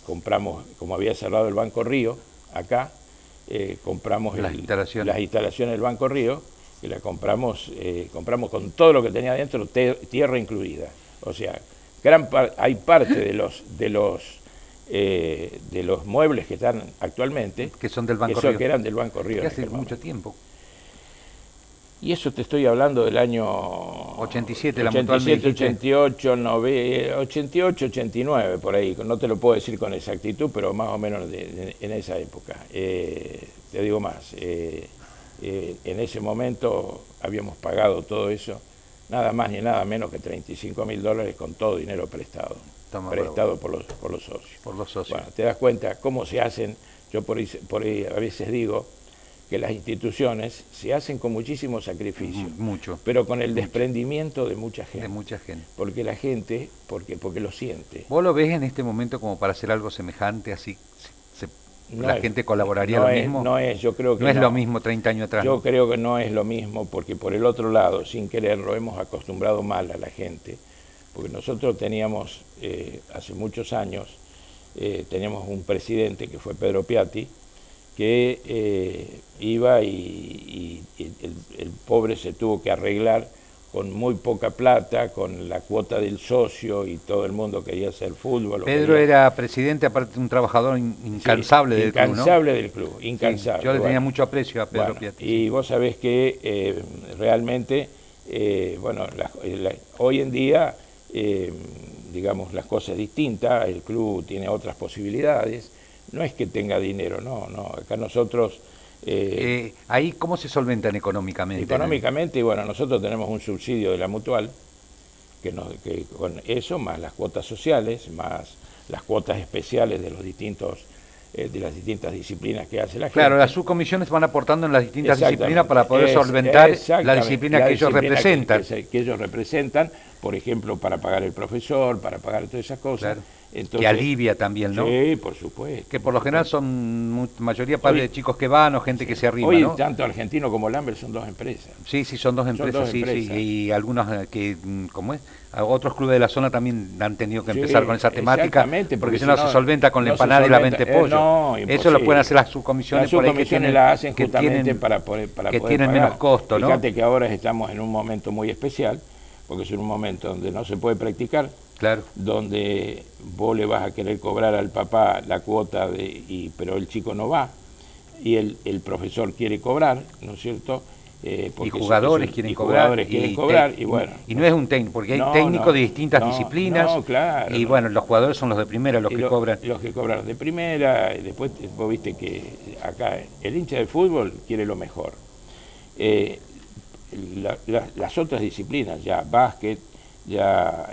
compramos, como había cerrado el Banco Río, acá, compramos las instalaciones del Banco Río, y la compramos con todo lo que tenía dentro, tierra incluida. O sea, hay parte de los muebles que están actualmente, que son del Banco Río, que eran del Banco Río. Que hace mucho tiempo. Y eso te estoy hablando del año 87, 87, 88, 88, 89, por ahí. No te lo puedo decir con exactitud, pero más o menos en esa época. Te digo más, en ese momento habíamos pagado todo eso, nada más ni nada menos que $35.000 con todo dinero prestado. Prestado por los socios. Por los socios. Bueno, te das cuenta cómo se hacen. Yo por ahí a veces digo que las instituciones se hacen con muchísimo sacrificio, mucho, pero con el desprendimiento de mucha gente. De mucha gente. Porque la gente, porque lo siente. ¿Vos lo ves en este momento como para hacer algo semejante, así la gente colaboraría lo mismo? No es, yo creo que no es lo mismo 30 años atrás. Yo creo que no es lo mismo, porque por el otro lado, sin quererlo, hemos acostumbrado mal a la gente, porque nosotros teníamos, hace muchos años, teníamos un presidente que fue Pedro Piatti, que iba y el pobre se tuvo que arreglar con muy poca plata, con la cuota del socio, y todo el mundo quería hacer fútbol. Pedro era presidente, aparte un trabajador incansable del club, ¿no? Incansable del club, incansable. Sí, yo le tenía mucho aprecio a Pedro Piatti. Y vos sabés que realmente, hoy en día, digamos, las cosas distintas, el club tiene otras posibilidades. No es que tenga dinero, no, acá nosotros... ¿Ahí cómo se solventan económicamente? Económicamente, bueno, nosotros tenemos un subsidio de la Mutual, que con eso, más las cuotas sociales, más las cuotas especiales de de las distintas disciplinas que hace la gente. Claro, las subcomisiones van aportando en las distintas disciplinas para poder solventar la disciplina que ellos representan. Que ellos representan, por ejemplo, para pagar el profesor, para pagar todas esas cosas. Claro. Entonces, que alivia también, ¿no? Sí, por supuesto. Que por lo general son mayoría padres de chicos que van o gente que se arrima, hoy, ¿no? tanto Argentino como Lambert son dos empresas. Sí, son dos empresas, sí, y algunos que, ¿cómo es? Otros clubes de la zona también han tenido que empezar con esa temática, porque si no se solventa con la empanada y la venta de pollo. Eso lo pueden hacer las subcomisiones. Las subcomisiones la hacen justamente para poder tienen menos costo, ¿no? Fíjate que ahora estamos en un momento muy especial, porque es un momento donde no se puede practicar. Claro. Donde vos le vas a querer cobrar al papá la cuota, pero el chico no va, y el profesor quiere cobrar, ¿no es cierto? Y jugadores quieren cobrar. Y bueno. Y no es un técnico, porque hay técnicos de distintas disciplinas. Claro. Y bueno, los jugadores son los de primera los que cobran. Los que cobran de primera, y después vos viste que acá el hincha de fútbol quiere lo mejor. Las otras disciplinas, ya básquet, ya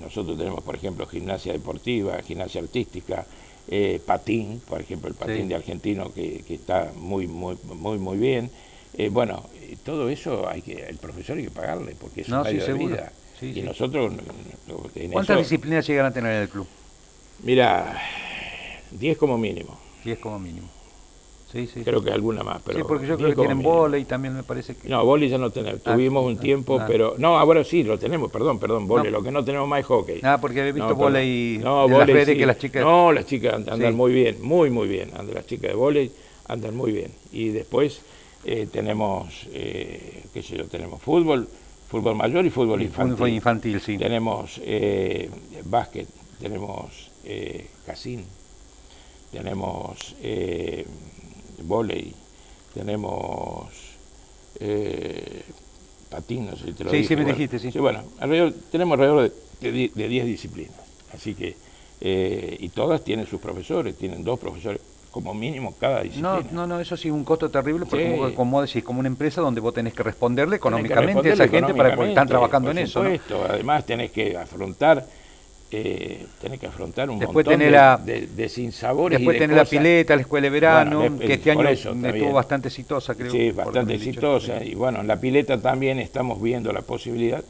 nosotros tenemos, por ejemplo, gimnasia deportiva, gimnasia artística, patín, por ejemplo, el patín de Argentino que está muy bien. Bueno, todo eso el profesor hay que pagarle, porque es un medio de vida. Y nosotros... ¿Cuántas disciplinas llegan a tener en el club? Mira, 10 como mínimo. 10 como mínimo. Sí. Creo que alguna más, pero... Sí, porque yo creo que tienen vóley también, me parece que... No, vóley ya no tenemos, tuvimos un tiempo, pero... No, ahora sí, lo tenemos, perdón, vóley, lo que no tenemos más es hockey. Porque he visto vóley en las redes que las chicas... No, las chicas andan muy bien, muy bien, las chicas de vóley andan muy bien. Y después tenemos, tenemos fútbol mayor y fútbol infantil. Fútbol infantil, sí. Tenemos básquet, tenemos casín, tenemos... vóley, tenemos patín, no sé si te lo dije. Sí, me dijiste, sí. Bueno, tenemos alrededor de 10 disciplinas, así que, y todas tienen sus profesores, tienen 2 profesores como mínimo cada disciplina. No, eso sí es un costo terrible, porque como decís, como una empresa donde vos tenés que responderle económicamente a esa gente para que están trabajando en eso, ¿no? Además tenés que afrontar un después montón de sinsabores. Después tenés la pileta, la escuela de verano, que este año estuvo bastante exitosa, creo. Sí, bastante exitosa. Y bueno, en la pileta también estamos viendo la posibilidad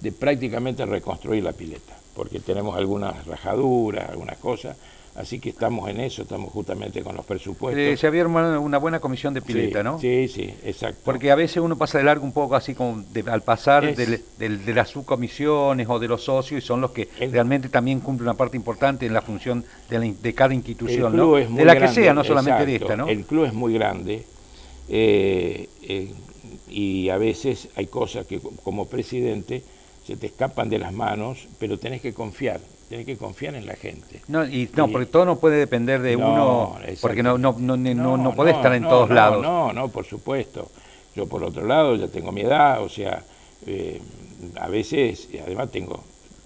de prácticamente reconstruir la pileta, porque tenemos algunas rajaduras, algunas cosas. Así que estamos en eso, estamos justamente con los presupuestos. Se había armado una buena comisión de pileta, ¿no? Sí, exacto. Porque a veces uno pasa de largo un poco así como al pasar de las subcomisiones o de los socios, y son los que realmente también cumplen una parte importante en la función de cada institución, ¿no? De la grande, que sea, no solamente de esta, ¿no? El club es muy grande y a veces hay cosas que como presidente se te escapan de las manos, pero tenés que confiar en la gente. Porque todo no puede depender de uno, porque no podés estar en todos lados. No, por supuesto. Yo por otro lado ya tengo mi edad, o sea, a veces, además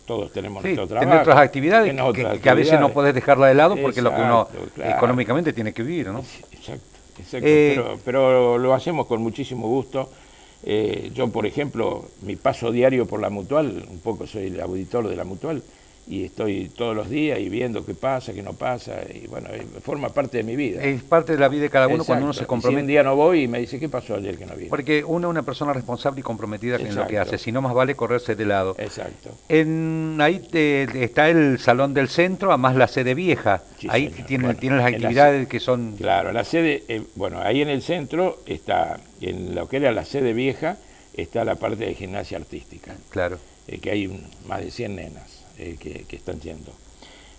todos tenemos nuestro trabajo. Tener otras actividades que a veces no podés dejarla de lado porque es lo que uno económicamente tiene que vivir, ¿no? Exacto, pero lo hacemos con muchísimo gusto. Yo, por ejemplo, mi paso diario por la Mutual, un poco soy el auditor de la Mutual, y estoy todos los días y viendo qué pasa, qué no pasa, y bueno, forma parte de mi vida. Es parte de la vida de cada uno. Exacto. Cuando uno se compromete. Y si un día no voy y me dice, ¿qué pasó ayer que no vine? Porque uno es una persona responsable y comprometida en lo que hace, si no más vale correrse de lado. Exacto. Ahí está el Salón del Centro, además la sede vieja, sí, ahí tienen las actividades que son... Claro, la sede, ahí en el centro está, en lo que era la sede vieja, está la parte de gimnasia artística. Claro. Que hay más de 100 nenas. Que están yendo.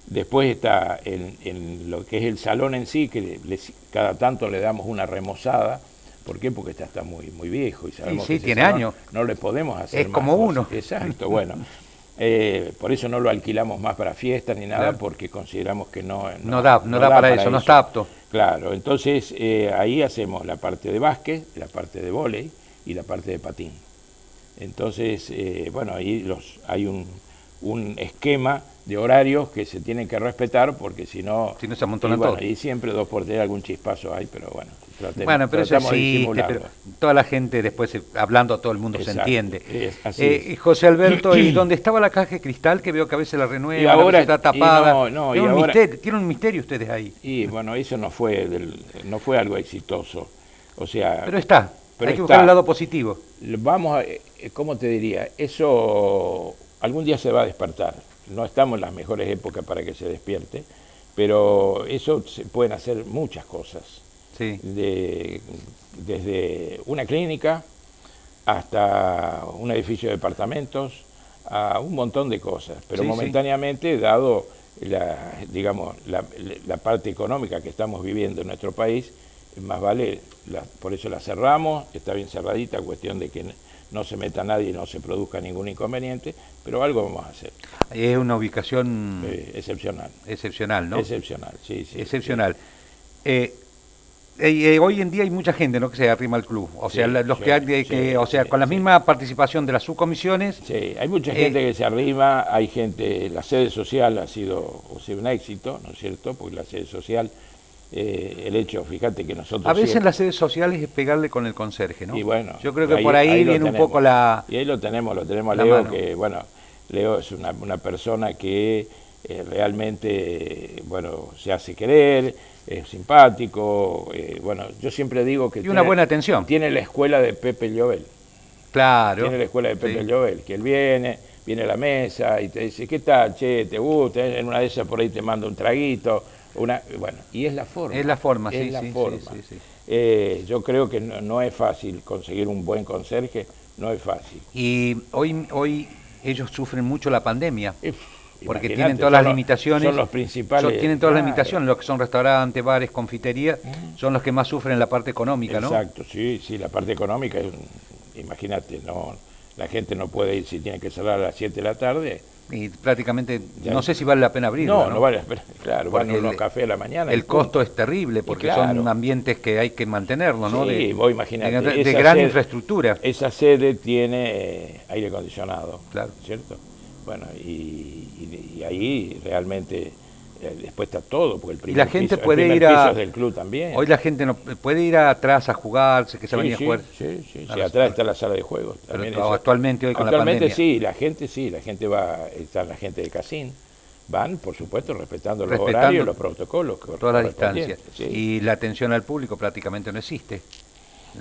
Después está en lo que es el salón en sí, que cada tanto le damos una remozada. ¿Por qué? Porque está muy, muy viejo y sabemos que tiene años. No le podemos hacer es más como uno. Exacto, bueno. Por eso no lo alquilamos más para fiestas ni nada, claro. Porque consideramos que no da para eso, no está apto. Claro, entonces ahí hacemos la parte de básquet, la parte de vóley y la parte de patín. Entonces, ahí hay un esquema de horarios que se tienen que respetar, porque si no se amontonan todo. Y siempre 2 por 3 algún chispazo hay, pero bueno. Pero eso sí, pero toda la gente después, hablando, todo el mundo se entiende. José Alberto, ¿y dónde estaba la caja de cristal? Que veo que a veces la renuevan, ahora está tapada. Tiene un misterio ustedes ahí. Y bueno, eso no fue algo exitoso. O sea, pero hay que buscar el lado positivo. Vamos a, ¿cómo te diría? Eso algún día se va a despertar. No estamos en las mejores épocas para que se despierte, pero eso se pueden hacer muchas cosas. Sí. Desde una clínica hasta un edificio de departamentos, a un montón de cosas. Pero momentáneamente, dado la parte económica que estamos viviendo en nuestro país, más vale, por eso la cerramos, está bien cerradita, cuestión de que no se meta nadie y no se produzca ningún inconveniente, pero algo vamos a hacer. Es una ubicación... excepcional. Excepcional, ¿no? Excepcional, sí. Excepcional. Sí. Hoy en día hay mucha gente, ¿no?, que se arrima al club. O sea, con la misma participación de las subcomisiones. Sí, hay mucha gente que se arrima, hay gente, la sede social ha sido un éxito, ¿no es cierto? Porque la sede social... el hecho, fíjate que nosotros... A veces las sedes sociales es pegarle con el conserje, ¿no? Y bueno, yo creo que por ahí viene un poco la... Y ahí lo tenemos a Leo, que Leo es una persona que realmente, se hace querer, es simpático, yo siempre digo que... Y una buena atención. Tiene la escuela de Pepe Llobel. Claro. Tiene la escuela de Pepe Llobel, que él viene a la mesa y te dice, ¿qué tal, che? ¿Te gusta? En una de esas por ahí te manda un traguito. Y es la forma. Es la forma, sí. Yo creo que no es fácil conseguir un buen conserje, no es fácil. Y hoy ellos sufren mucho la pandemia, porque tienen todas las limitaciones. Son los principales. Tienen todas las limitaciones, los que son restaurantes, bares, confiterías, son los que más sufren la parte económica, ¿no? Exacto, sí, la parte económica, imagínate, la gente no puede ir si tiene que cerrar a las 7 de la tarde. Y prácticamente, no sé si vale la pena abrir. No vale la pena, claro, van unos cafés a la mañana. El costo es terrible, porque son ambientes que hay que mantenerlos, ¿no? Sí, vos imaginate. De gran infraestructura. Esa sede tiene aire acondicionado, claro, ¿cierto? Y ahí realmente después está todo, porque el primer piso es del club también. Hoy la gente no puede ir atrás a jugarse, que se venía a jugar. Sí, atrás está la sala de juegos. Actualmente hoy con la pandemia. La gente va, está la gente de Casín, van, por supuesto, respetando los horarios, los protocolos. Todas las distancias. Sí. Y la atención al público prácticamente no existe.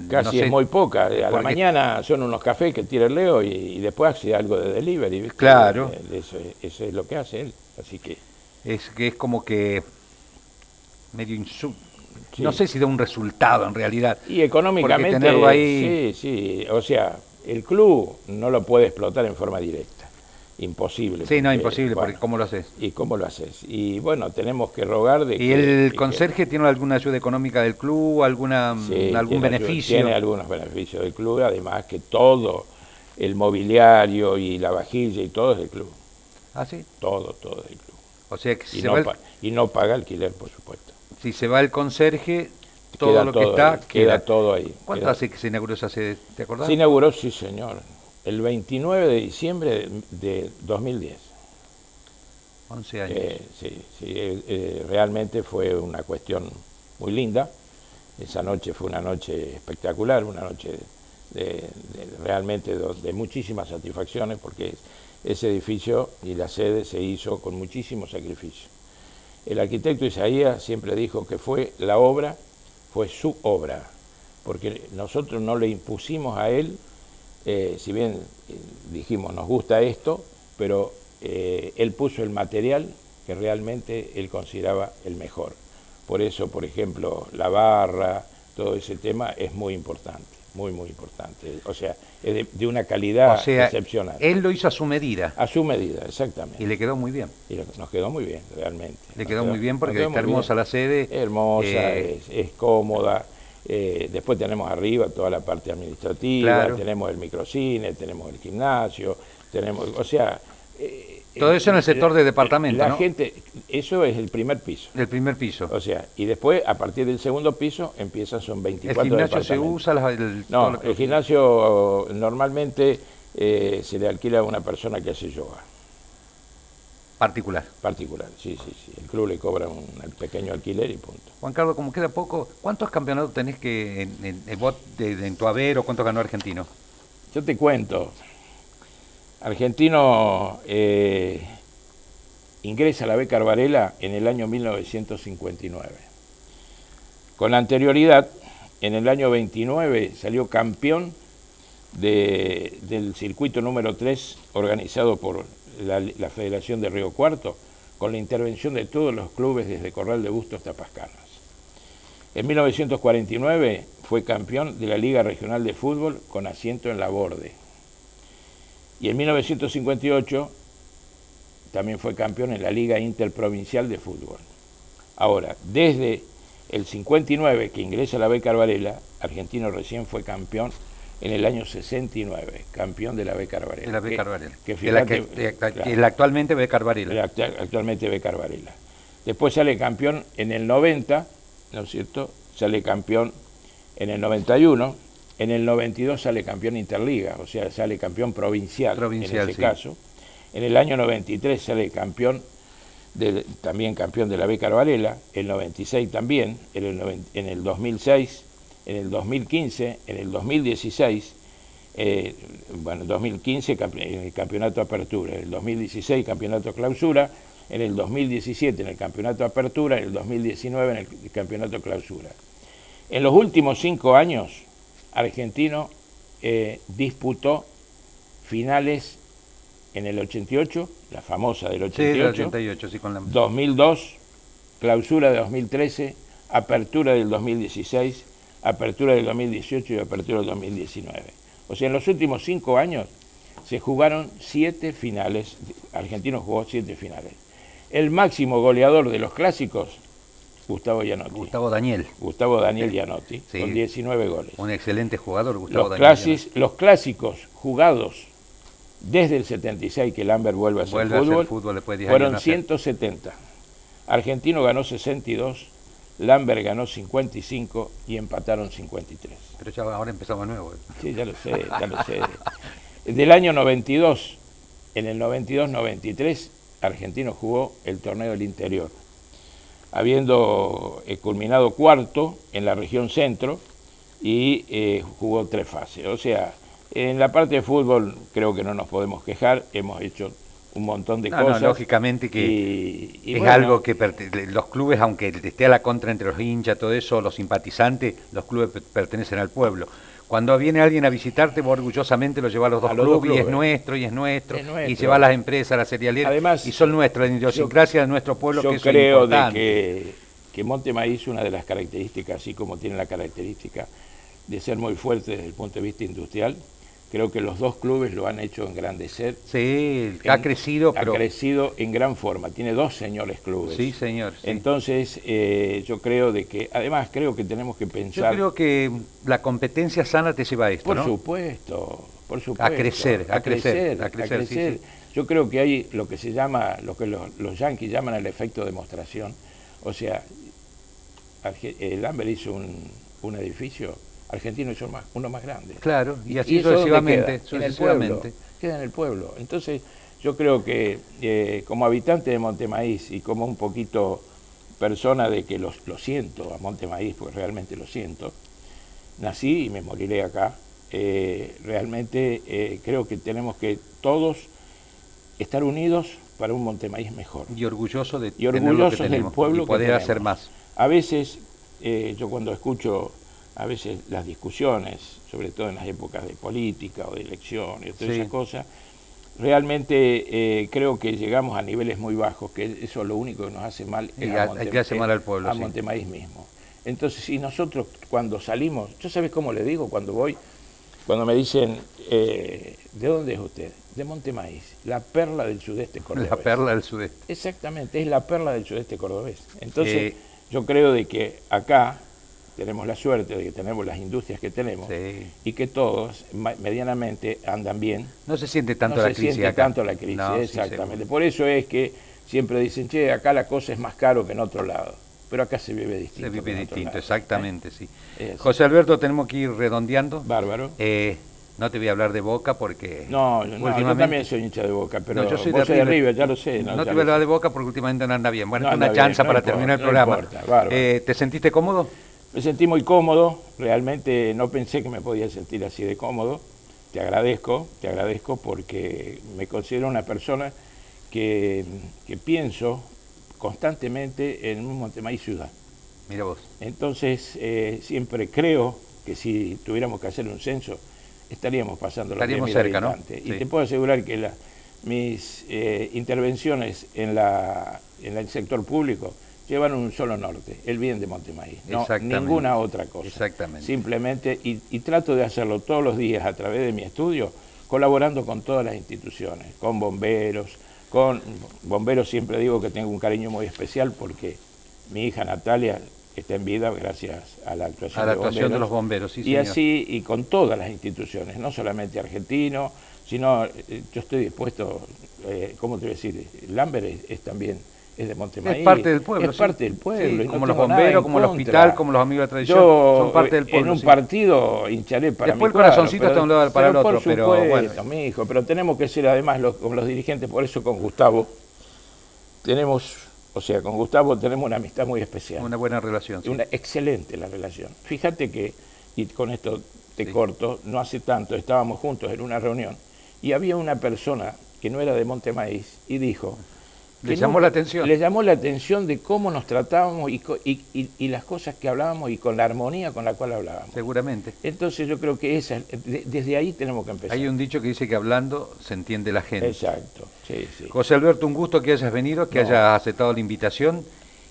Casi es muy poca. A la mañana son unos cafés que tira el Leo y después hace algo de delivery, ¿viste? Claro. Eso es lo que hace él, así que... Es como que medio no sé si da un resultado en realidad. Y económicamente, tenerlo ahí... sí, o sea, el club no lo puede explotar en forma directa, imposible. Sí, imposible, porque ¿cómo lo haces? ¿Y cómo lo haces? Y tenemos que rogar de ¿Y el conserje tiene alguna ayuda económica del club, algún beneficio? Tiene algunos beneficios del club, además que todo el mobiliario y la vajilla y todo es del club. ¿Ah, sí? Todo es del club. O sea que y no paga alquiler, por supuesto. Si se va el conserje, todo lo que está, queda todo ahí. ¿Cuánto hace que se inauguró esa sede? ¿Te acordás? Se inauguró, sí señor, el 29 de diciembre de 2010. 11 años. Realmente fue una cuestión muy linda. Esa noche fue una noche espectacular, una noche realmente de muchísimas satisfacciones, porque ese edificio y la sede se hizo con muchísimo sacrificio. El arquitecto Isaías siempre dijo que fue su obra, porque nosotros no le impusimos a él, si bien dijimos nos gusta esto, pero él puso el material que realmente él consideraba el mejor. Por eso, por ejemplo, la barra, todo ese tema es muy importante, muy importante. O sea, es de una calidad excepcional. Él lo hizo a su medida. A su medida, exactamente. Y le quedó muy bien. Y nos quedó muy bien, realmente. Le quedó muy bien porque está hermosa la sede. Hermosa, es cómoda. Después tenemos arriba toda la parte administrativa, claro. Tenemos el microcine, tenemos el gimnasio, tenemos, o sea... todo eso en el sector de departamento, ¿no? Gente, eso es el primer piso. El primer piso. O sea, y después, a partir del segundo piso, son 24 ¿El gimnasio se usa? No, el gimnasio normalmente se le alquila a una persona que hace yoga. Particular. Particular, sí. El club le cobra un pequeño alquiler y punto. Juan Carlos, como queda poco, ¿cuántos campeonatos tenés que en tu haber o cuántos ganó Argentino? Yo te cuento. Argentino ingresa a la beca Varela en el año 1959. Con anterioridad, en el año 29 salió campeón del circuito número 3 organizado por la Federación de Río Cuarto, con la intervención de todos los clubes desde Corral de Bustos hasta Pascanas. En 1949 fue campeón de la Liga Regional de Fútbol con asiento en La Borde. Y en 1958 también fue campeón en la Liga Interprovincial de Fútbol. Ahora, desde el 59 que ingresa a la beca Varela, Argentino recién fue campeón en el año 69, campeón de la beca Varela. De la beca Varela. Que la actualmente beca Varela. Actualmente beca Varela. Después sale campeón en el 90, ¿no es cierto? Sale campeón en el 91. En el 92 sale campeón Interliga, o sea, sale campeón provincial en ese caso. En el año 93 sale campeón, también campeón de la beca Varela, el 96 también, en el 2006, en el 2015, en el 2016, en el 2015 el campeonato Apertura, en el 2016 campeonato Clausura, en el 2017 en el campeonato Apertura, en el 2019 en el campeonato Clausura. En los últimos 5 años, Argentino disputó finales en el 88, la famosa del 88, sí, 88 sí, con la... 2002, Clausura de 2013, Apertura del 2016, Apertura del 2018 y Apertura del 2019. O sea, en los últimos 5 años se jugaron 7 finales, Argentino jugó 7 finales. El máximo goleador de los clásicos, Gustavo Gianotti. Gustavo Daniel Gianotti, sí, con 19 goles. Un excelente jugador, Gustavo Daniel. Los clásicos jugados desde el 76 que Lambert vuelve a hacer fútbol fueron 170. Argentino ganó 62, Lambert ganó 55 y empataron 53. Pero ya ahora empezamos nuevo. Sí, ya lo sé. Del año 92, en el 92-93, Argentino jugó el torneo del interior, habiendo culminado cuarto en la región centro y jugó 3 fases. O sea, en la parte de fútbol creo que no nos podemos quejar, hemos hecho un montón de cosas. No, lógicamente que es algo que los clubes, aunque esté a la contra entre los hinchas, todo eso, los simpatizantes, los clubes pertenecen al pueblo. Cuando viene alguien a visitarte, vos orgullosamente lo llevas a los dos clubes, y es nuestro, y lleva a las empresas, a las cerealeras, además, y son nuestros, la idiosincrasia de nuestro pueblo, que eso es importante. Yo creo de que Monte Maíz, una de las características, así como tiene la característica de ser muy fuerte desde el punto de vista industrial, creo que los dos clubes lo han hecho engrandecer. Sí, ha crecido en gran forma. Tiene 2 señores clubes. Sí, señor. Sí. Entonces, yo creo de que, además, creo que tenemos que pensar... Yo creo que la competencia sana te lleva a esto, ¿no? Por supuesto. A crecer. Sí. Yo creo que hay lo que se llama, lo que los yanquis llaman el efecto demostración. O sea, Lambert hizo un edificio, Argentino hizo uno más grande. Claro, y así sucesivamente. Queda en el pueblo. Entonces, yo creo que como habitante de Montemaíz y como un poquito persona de que lo siento a Montemaíz, porque realmente lo siento, nací y me moriré acá, realmente creo que tenemos que todos estar unidos para un Montemaíz mejor. Y orgullosos del pueblo y poder hacer más. A veces, yo cuando escucho a veces las discusiones, sobre todo en las épocas de política o de elecciones y todas esas cosas, realmente creo que llegamos a niveles muy bajos, que eso es lo único que nos hace mal, al pueblo, a Montemaíz mismo. Entonces, si nosotros cuando salimos, ¿yo sabes cómo le digo cuando voy? Cuando me dicen, ¿de dónde es usted? De Montemaíz, la perla del sudeste cordobés. La perla del sudeste. Exactamente, es la perla del sudeste cordobés. Entonces, yo creo de que acá tenemos la suerte de que tenemos las industrias que tenemos y que todos medianamente andan bien. No se siente tanto la crisis acá. No se siente tanto la crisis, exactamente. Por eso es que siempre dicen, che, acá la cosa es más caro que en otro lado. Pero acá se vive distinto. Se vive distinto, exactamente, sí. José Alberto, tenemos que ir redondeando. Bárbaro. No te voy a hablar de Boca porque... No, yo también soy hincha de Boca, pero yo soy vos de River, ya lo sé. No te voy a hablar de Boca porque últimamente no anda bien. Bueno, es una chance para terminar el programa. ¿Te sentiste cómodo? Me sentí muy cómodo, realmente no pensé que me podía sentir así de cómodo. Te agradezco porque me considero una persona que pienso constantemente en un Montemaíz ciudad. Mira vos. Entonces, siempre creo que si tuviéramos que hacer un censo, estaríamos pasando los 10.000 cerca, habitantes. ¿no? Y te puedo asegurar que mis intervenciones en el sector público llevan un solo norte, el bien de Montemaíz, no ninguna otra cosa. Exactamente. Simplemente, y trato de hacerlo todos los días a través de mi estudio, colaborando con todas las instituciones, con bomberos siempre digo que tengo un cariño muy especial porque mi hija Natalia está en vida gracias a la actuación de los bomberos, sí, y señor. así, y con todas las instituciones, no solamente Argentino, sino yo estoy dispuesto, ¿cómo te voy a decir? Lambert es también... es de Montemaíz. Es parte del pueblo. Es parte del pueblo. Sí, como los bomberos, como el hospital, como los amigos de la tradición, son parte del pueblo. En un partido hincharé para después el corazoncito está de un lado para el otro, por supuesto, bueno. Mi hijo, pero tenemos que ser además con los dirigentes, por eso con Gustavo tenemos una amistad muy especial. Una buena relación. Una excelente la relación. Fíjate que, y con esto te corto, no hace tanto estábamos juntos en una reunión y había una persona que no era de Montemaíz y dijo... ¿Le llamó la atención? Le llamó la atención de cómo nos tratábamos y las cosas que hablábamos y con la armonía con la cual hablábamos. Seguramente. Entonces yo creo que desde ahí tenemos que empezar. Hay un dicho que dice que hablando se entiende la gente. Exacto, sí. José Alberto, un gusto que hayas venido, que hayas aceptado la invitación.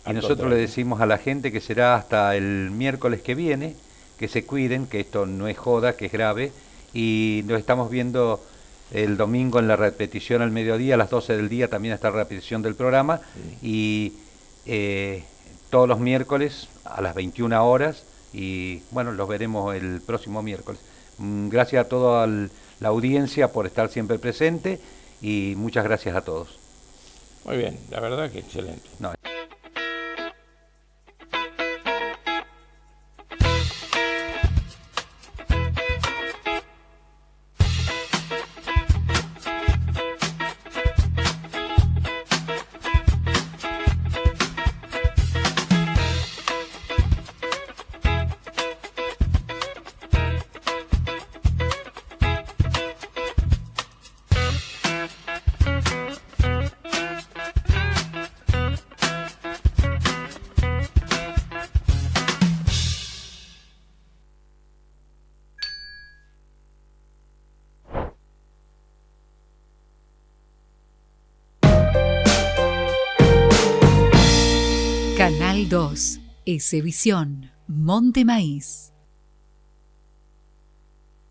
Y nosotros le decimos a la gente que será hasta el miércoles que viene, que se cuiden, que esto no es joda, que es grave. Y nos estamos viendo... el domingo en la repetición al mediodía, a las 12 del día también está la repetición del programa y todos los miércoles a las 21 horas y bueno, los veremos el próximo miércoles. Gracias a toda la audiencia por estar siempre presente y muchas gracias a todos. Muy bien, la verdad que excelente. No. Canal 2, S Visión, Montemaíz.